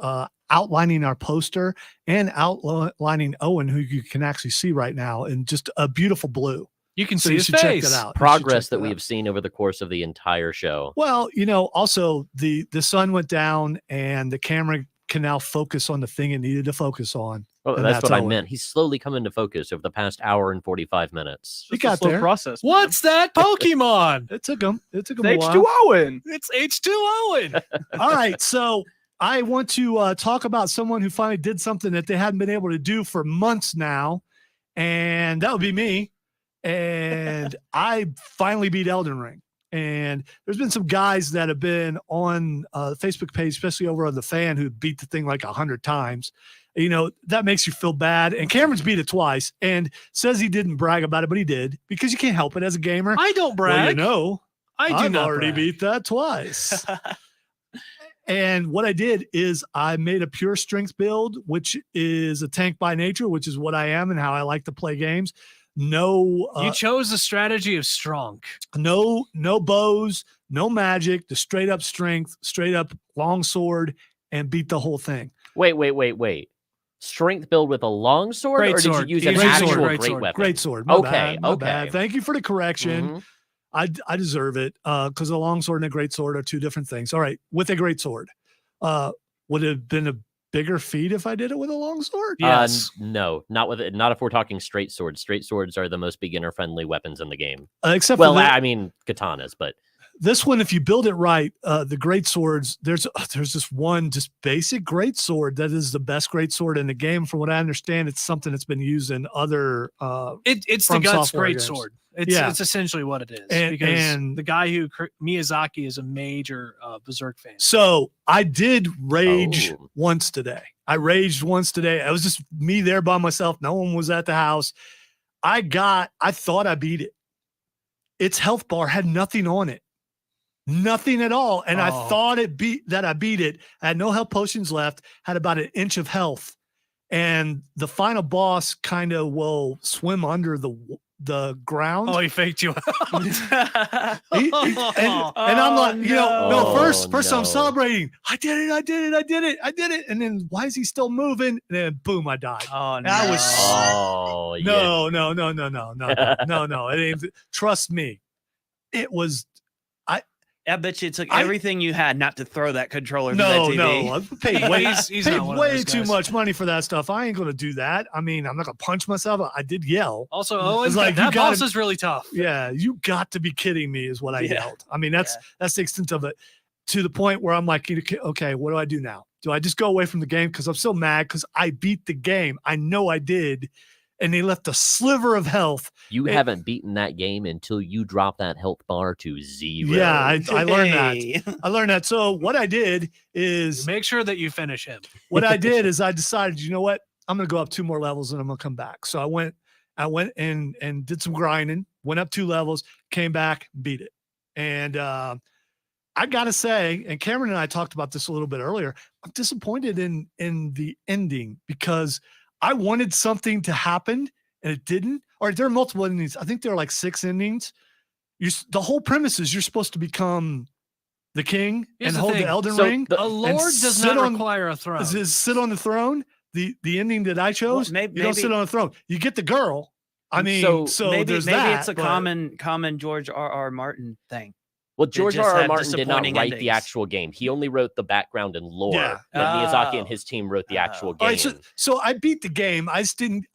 outlining our poster and outlining Owen, who you can actually see right now, in just a beautiful blue. You can So see you his should check face. that out. Progress that we have seen over the course of the entire show. Well, also the sun went down and the camera can now focus on the thing it needed to focus on. Oh, And that's what I Owen. meant. He's slowly come into focus over the past hour and 45 minutes. He got there. Process. What's that Pokemon? It took him a H2 while. Owen. It's H2 Owen. All right, so I want to talk about someone who finally did something that they hadn't been able to do for months now, and that would be me. And I finally beat Elden Ring. And there's been some guys that have been on the Facebook page, especially over on the fan, who beat the thing like 100 times. That makes you feel bad. And Cameron's beat it twice and says he didn't brag about it, but he did, because you can't help it as a gamer. I don't brag. Well, I've already beat that twice. And what I did is I made a pure strength build, which is a tank by nature, which is what I am and how I like to play games. No, You chose the strategy of strong. no bows, no magic, the straight up strength, straight up long sword, and beat the whole thing. Wait. Strength build with a long sword, Great or did sword. you use He an used actual great great sword. weapon? Great sword. Okay. My bad. Thank you for the correction. Mhm. I deserve it, because a long sword and a great sword are two different things. All right, with a great sword, would it have been a bigger feat if I did it with a long sword? Yes. No, not with it. Not if we're talking straight swords. Straight swords are the most beginner-friendly weapons in the game. Except Well, for I mean katanas, but this one, if you build it right, the great swords, there's this one just basic great sword that is the best great sword in the game. From what I understand, it's something that's been used in other It's the From Guts Software Great games. Sword. Yeah. It's essentially what it is. And- because and- the guy who Miyazaki is a major Berserk fan. So I did rage Oh. once today. I raged once today. I was just me there by myself. No one was at the house. I thought I beat it. Its health bar had nothing on it. Nothing at all. And I Oh. thought I beat it. I had no health potions left, had about an inch of health. And the final boss kind of will swim under the ground. Oh, he faked you out. And I'm like, no. first Oh, I'm no. celebrating. I did it. And then why is he still moving? And then boom, I died. Oh, no. I was oh, yeah. no. It ain't. Trust me. it was. I bet you it took everything you had not to throw that controller to No, that TV. no. I paid way, He's not one of way those too guys. much money for that stuff. I ain't going to do that. I mean, I'm not going to punch myself. I did yell. Also, Owen, It's like, that you gotta- boss is really tough. Yeah, you got to be kidding me is what I Yeah. yelled. I mean, that's the extent of it, to the point where I'm like, okay, what do I do now? Do I just go away from the game? Because I'm so mad because I beat the game. I know I did. And they left a sliver of health. You haven't beaten that game until you drop that health bar to 0. Yeah, I learned that. I learned that. So what I did is Make sure that you finish him. what I did is I decided, you know what? I'm going to go up 2 more levels and I'm going to come back. So I went and did some grinding, went up 2 levels, came back, beat it. And I got to say, and Cameron and I talked about this a little bit earlier, I'm disappointed in the ending because I wanted something to happen and it didn't. Or there are multiple endings. I think there are like 6 endings. The whole premise is you're supposed to become the king Here's and the hold thing. the Elden So Ring. A lord does not require a throne. Sit on the throne. The ending that I chose, you don't sit on a throne. You get the girl. I mean, so maybe there's maybe that, it's a but- common George R.R. Martin thing. Well, They George just R.R. had Martin did not write disappointing the endings. actual game. He only wrote the background and lore. Yeah. But Miyazaki Oh. and his team wrote the actual All game. right, so I beat the game. I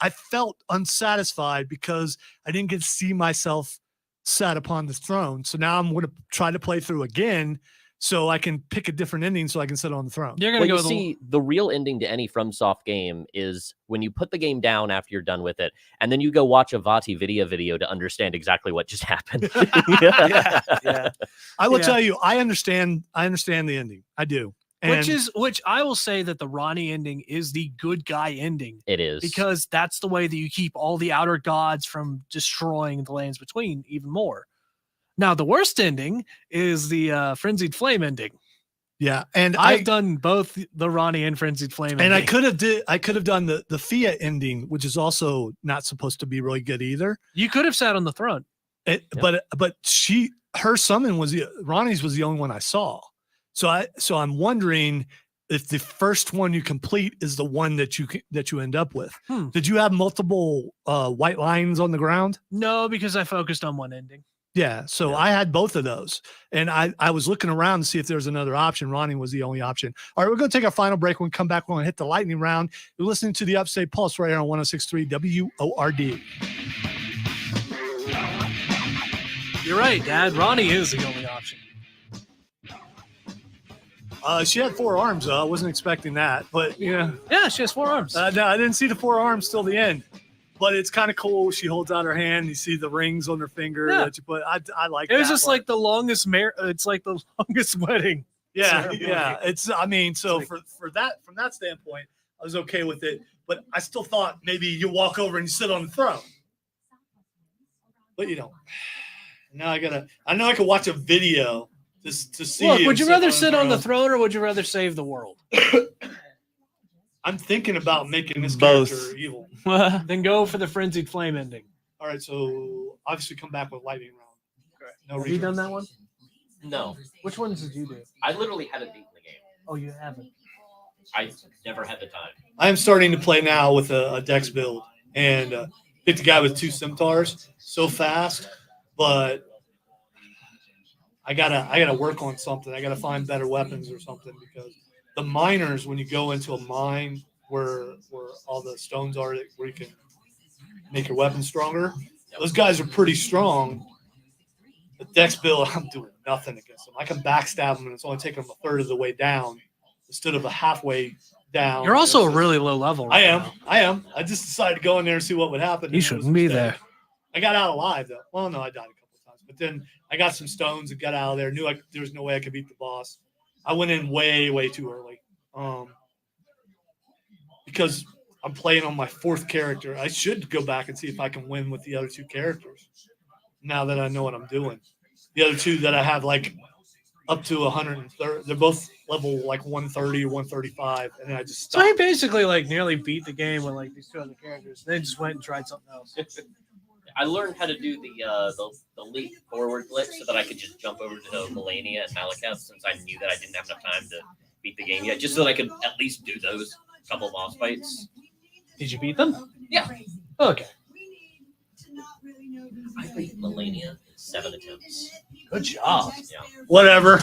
felt unsatisfied because I didn't get to see myself sat upon the throne. So now I'm going to try to play through again so I can pick a different ending so I can sit on the throne. You're Well, gonna you go. see, the real ending to any FromSoft game is when you put the game down after you're done with it, and then you go watch a Vati video to understand exactly what just happened. Yeah. I will Yeah. tell you, I understand the ending. I do. And Which I will say that the Ronnie ending is the good guy ending It is. because that's the way that you keep all the outer gods from destroying the lands between even more. Now the worst ending is the Frenzied Flame ending. yeah, and I've done both the Ronnie and Frenzied Flame and I ending. could have done the Fia ending, which is also not supposed to be really good either. You could have sat on the throne. But her summon Ronnie's was the only one I saw. So I'm wondering if the first one you complete is the one that you end up with. Did you have multiple white lines on the ground? No, because I focused on one ending. Yeah. So I had both of those, and I was looking around to see if there was another option. Ronnie was the only option. All right, we're going to take our final break. When we come back, we're going to hit the lightning round. You're listening to the Upstate Pulse right here on 106.3 WORD. You're right, Dad. Ronnie is the only option. She had 4 arms, though. I wasn't expecting that, but yeah. Yeah, she has 4 arms. No, I didn't see the 4 arms till the end, but it's kind of cool. She holds out her hand. You see the rings on her finger. Yeah. That you put. I like. It was that just one. like the longest it's like the longest wedding. Yeah, ceremony. yeah. It's. I mean, so for that, from that standpoint, I was okay with it. But I still thought maybe you walk over and you sit on the throne. But you don't. Now I know I could watch a video just to see. Look, him would you rather sit on the throne. throne or would you rather save the world? I'm thinking about making this Both. character evil. Then go for the Frenzied Flame ending. All right, so obviously come back with lightning round. No Have you regrets. done that one? No, Which ones did you do? I literally haven't beaten the game. Oh, you haven't. I never had the time. I am starting to play now with a dex build and picked a guy with 2 scimitars so fast, but I gotta work on something. I gotta find better weapons or something because the miners, when you go into a mine where all the stones are, where you can make your weapon stronger, those guys are pretty strong. The dex build, I'm doing nothing against them. I can backstab them, and it's only taking them a third of the way down instead of a halfway down. You're also a really low level. I right am. now. I just decided to go in there and see what would happen. You and it shouldn't was a be mistake. there. I got out alive though. Well, no, I died a couple of times, but then I got some stones and got out of there. Knew there was no way I could beat the boss. I went in way too early, because I'm playing on my 4th character. I should go back and see if I can win with the other 2 characters. Now that I know what I'm doing, the other 2 that I have like up to 130, they're both level like 130 or 135, and then I just So he stopped. basically like nearly beat the game with like these 2 other characters. They just went and tried something else. I learned how to do the leap forward glitch so that I could just jump over to Melania and Malekith since I knew that I didn't have enough time to beat the game yet, just so that I could at least do those couple boss fights. Did you beat them? Yeah. Okay. I beat Melania. 7 attempts. Good job. Yeah. Whatever.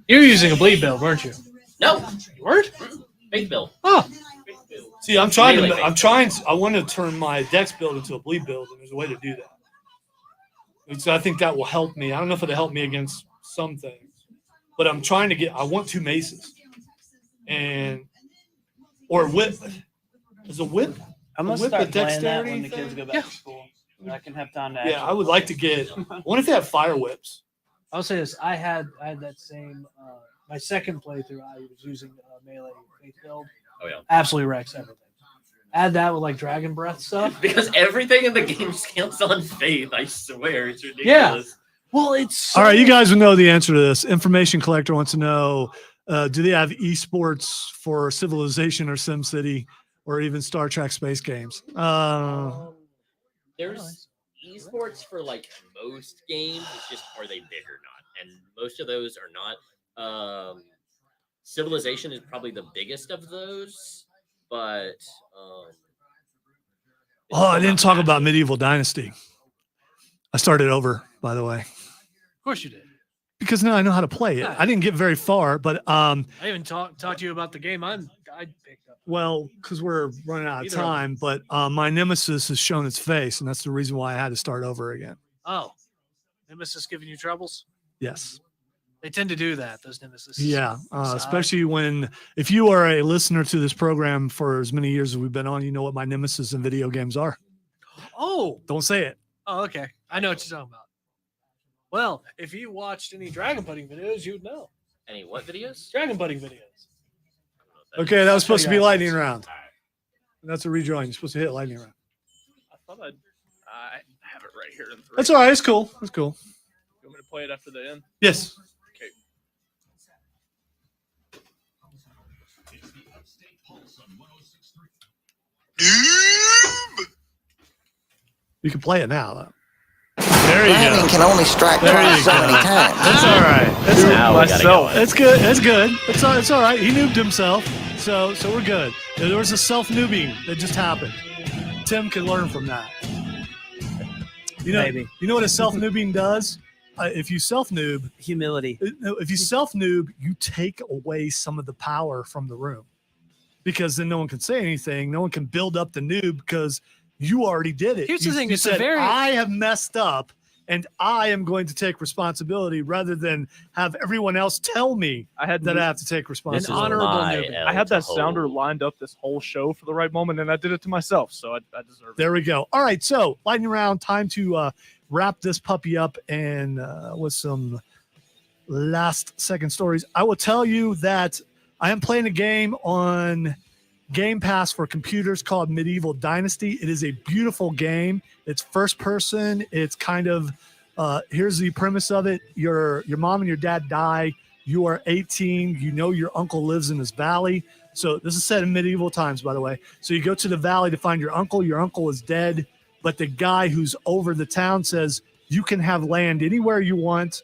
You were using a bleed build, weren't you? No. You weren't? Big build. Oh. See, I'm trying Really to. big. I want to turn my Dex build into a bleed build, and there's a way to do that. And so I think that will help me. I don't know if it'll help me against some things, but I'm trying to get. I want 2 maces, or a whip. Is a whip? I'm gonna whip start a playing that dexterity when the kids thing? go back to school. I can have time to. Yeah, actually I would like to get. I wonder if they have fire whips. I'll say this: I had that same my second playthrough. I was using melee faith build. Oh yeah. Absolutely wrecks everything. Add that with like dragon breath stuff. Because everything in the game scales on faith. I swear, it's ridiculous. Yeah. Well, it's All right, you guys would know the answer to this. Information collector wants to know: do they have esports for Civilization or SimCity or even Star Trek space games? There's esports for like most games. It's just are they big or not? And most of those are not. Civilization is probably the biggest of those, but Oh, I didn't talk about Medieval Dynasty. I started over, by the way, Of course you did. because now I know how to play it. I didn't get very far, but I even talked to you about the game I picked up. well, because we're running out of Either of time. But my nemesis has shown its face, and that's the reason why I had to start over again. Oh, Nemesis giving you troubles? Yes. They tend to do that. Those Nemesis. Yeah, So, especially if you are a listener to this program for as many years as we've been on, you know what my nemesis in video games are. Oh. Don't say it. Oh, okay. I know what you're talking about. Well, if you watched any dragon putting videos, you'd know. any what videos? Dragon putting videos. Okay, that was supposed to be you lightning afterwards. round. That's a rejoin. You're supposed to hit lightning round. I thought I have it right here in 3. That's all right. It's cool. It's cool. You want me to play it after the end? Yes. Okay. It's the Upstate Pulse on 106.3. You can play it now, though. There you Lightning go. can only strike There twice you so go. many times. That's all right. That's Now we gotta go. It's good. It's good. It's all right. He noobed himself, so we're good. There was a self-noobing that just happened. Tim can learn from that. Maybe. You know what a self-noobing does? If you self-noob, humility. If you self-noob, you take away some of the power from the room, because then no one can say anything. No one can build up the noob because you already did it. Here's the thing, You it's a said, very- I have messed up and I am going to take responsibility rather than have everyone else tell me I had that I have to take An responsibility. honorable my noobing. L I had to that sounder hold. lined up this whole show for the right moment, and I did it to myself, so I deserve it. There we go. All right, so lightning round. Time to wrap this puppy up and with some last second stories. I will tell you that I am playing a game on Game Pass for computers called Medieval Dynasty. It is a beautiful game. It's first person. It's kind of here's the premise of it. Your mom and your dad die. You are 18. You know your uncle lives in this valley. So this is set in medieval times, by the way. So you go to the valley to find your uncle. Your uncle is dead, but the guy who's over the town says you can have land anywhere you want,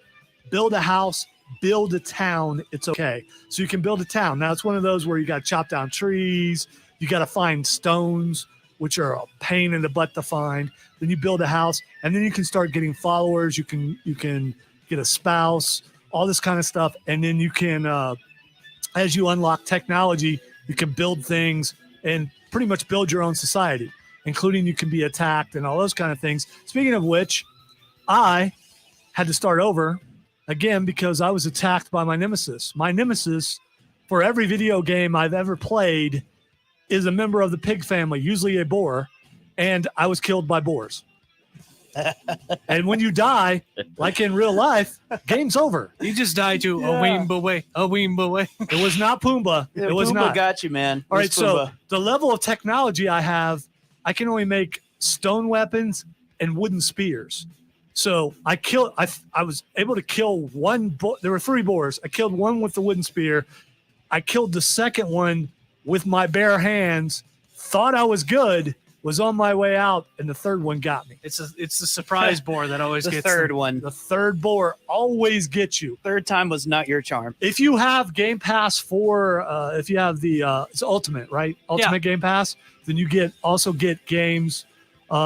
build a house, build a town. It's okay. So you can build a town. Now it's one of those where you got to chop down trees. You got to find stones, which are a pain in the butt to find. Then you build a house, and then you can start getting followers. You can get a spouse, all this kind of stuff. And then you can, as you unlock technology, you can build things and pretty much build your own society, including you can be attacked and all those kind of things. Speaking of which, I had to start over again because I was attacked by my nemesis. My nemesis for every video game I've ever played is a member of the pig family, usually a boar, and I was killed by boars. And when you die, like in real life, game's over. You just died to Yeah. a Weemba way. It was not Pumbaa. Yeah, it was Pumbaa not. got you, man. All right, Where's so Pumbaa? the level of technology I have, I can only make stone weapons and wooden spears. So I was able to kill one. There were 3 boars. I killed one with the wooden spear. I killed the second one with my bare hands. Thought I was good. Was on my way out, and the third one got me. It's the surprise boar that always The gets third them. one. The third boar always gets you. Third time was not your charm. If you have Game Pass for, if you have the it's Ultimate, right? Ultimate Game Pass, then you also get games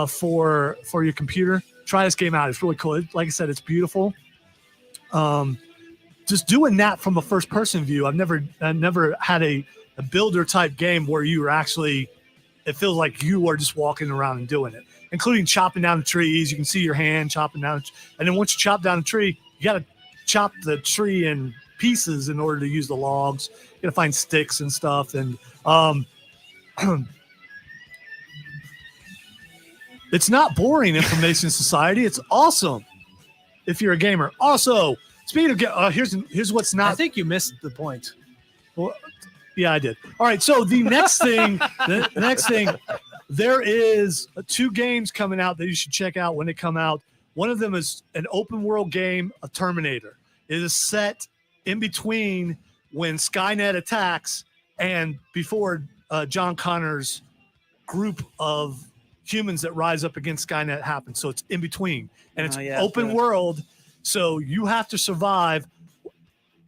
for your computer. try this game out. It's really cool. Like I said, it's beautiful. Just doing that from a first person view. I've never had a builder type game where you are actually, it feels like you are just walking around and doing it, including chopping down the trees. You can see your hand chopping down. And then once you chop down a tree, you got to chop the tree in pieces in order to use the logs. You got to find sticks and stuff. And it's not boring, Information Society. It's awesome if you're a gamer. Also, speaking of here's what's not. I think you missed the point. Well, yeah, I did. All right, so the next thing, there is 2 games coming out that you should check out when they come out. One of them is an open world game, a Terminator. It is set in between when Skynet attacks and before John Connor's group of humans that rise up against Skynet happens. So it's in between, and it's open world. So you have to survive.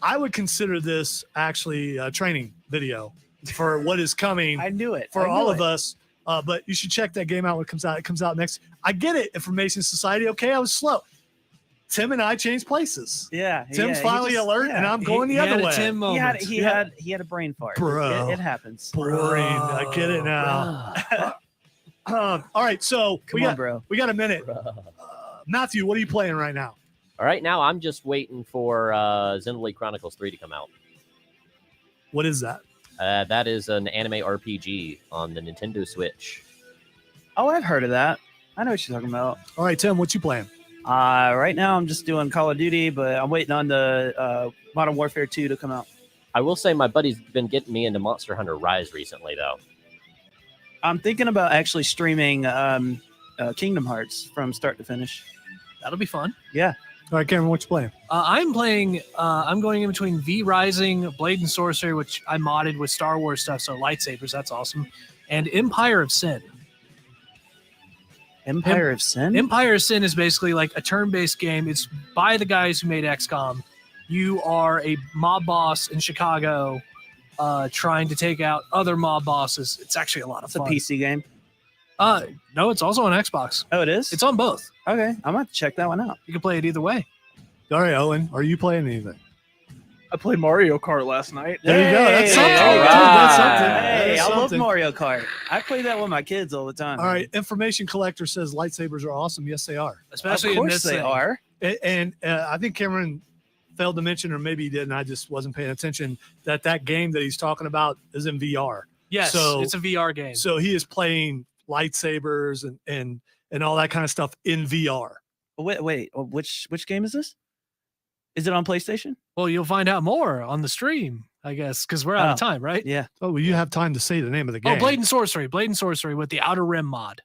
I would consider this actually a training video for what is coming. I knew it. For all of us. But you should check that game out when it comes out. It comes out next. I get it. Information Society. Okay, I was slow. Tim and I changed places. Yeah. Tim's finally alert, and I'm going the other way. Tim moment. He had a brain fart. Bro. It happens. Boring. I get it now. All right, so we got a minute. Matthew, what are you playing right now? All right, now I'm just waiting for Xenoblade Chronicles 3 to come out. What is that? That is an anime RPG on the Nintendo Switch. Oh, I've heard of that. I know what you're talking about. All right, Tim, what you playing? Right now I'm just doing Call of Duty, but I'm waiting on the Modern Warfare 2 to come out. I will say my buddy's been getting me into Monster Hunter Rise recently, though. I'm thinking about actually streaming Kingdom Hearts from start to finish. That'll be fun. Yeah. All right, Cameron, what you playing? I'm going in between V Rising, Blade and Sorcery, which I modded with Star Wars stuff, so lightsabers, that's awesome, and Empire of Sin. Empire of Sin? Empire of Sin is basically like a turn-based game. It's by the guys who made XCOM. You are a mob boss in Chicago trying to take out other mob bosses. It's actually a lot of fun. It's a PC game? No, it's also on Xbox. Oh, it is? It's on both. Okay, I'm going to check that one out. You can play it either way. All right, Owen, are you playing anything? I played Mario Kart last night. There you go. That's something. Right. That's something. Hey, That's I love something. Mario Kart. I play that with my kids all the time. All right, Information Collector says lightsabers are awesome. Yes, they are. Especially of in course this they thing. are. And I think Cameron failed to mention, or maybe he didn't, I just wasn't paying attention, that game that he's talking about is in VR. Yes, so, it's a VR game. So he is playing lightsabers and all that kind of stuff in VR. Wait, which game is this? Is it on PlayStation? Well, you'll find out more on the stream, I guess, because we're out of time, right? Yeah. Oh, well, you have time to say the name of the game. Oh, Blade and Sorcery with the Outer Rim mod.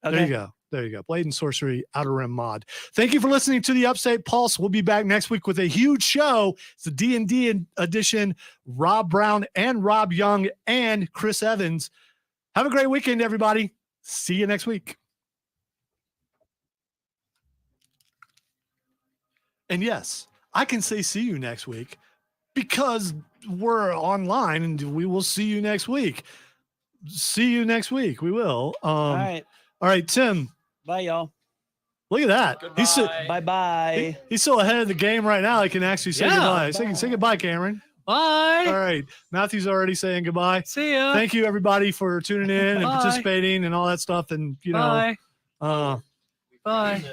Okay. There you go. There you go. Blade and Sorcery Outer Rim mod. Thank you for listening to the Upstate Pulse. We'll be back next week with a huge show. It's the D&D edition. Rob Brown and Rob Young and Chris Evans. Have a great weekend, everybody. See you next week. And yes, I can say see you next week because we're online and we will see you next week. See you next week. We will. All right. All right, Tim. Bye, y'all. Look at that. Goodbye. Bye-bye. He's so ahead of the game right now. I can actually say goodbye. Say goodbye, Cameron. Bye. All right. Matthew's already saying goodbye. See ya. Thank you, everybody, for tuning in and participating and all that stuff. And, Bye. Bye.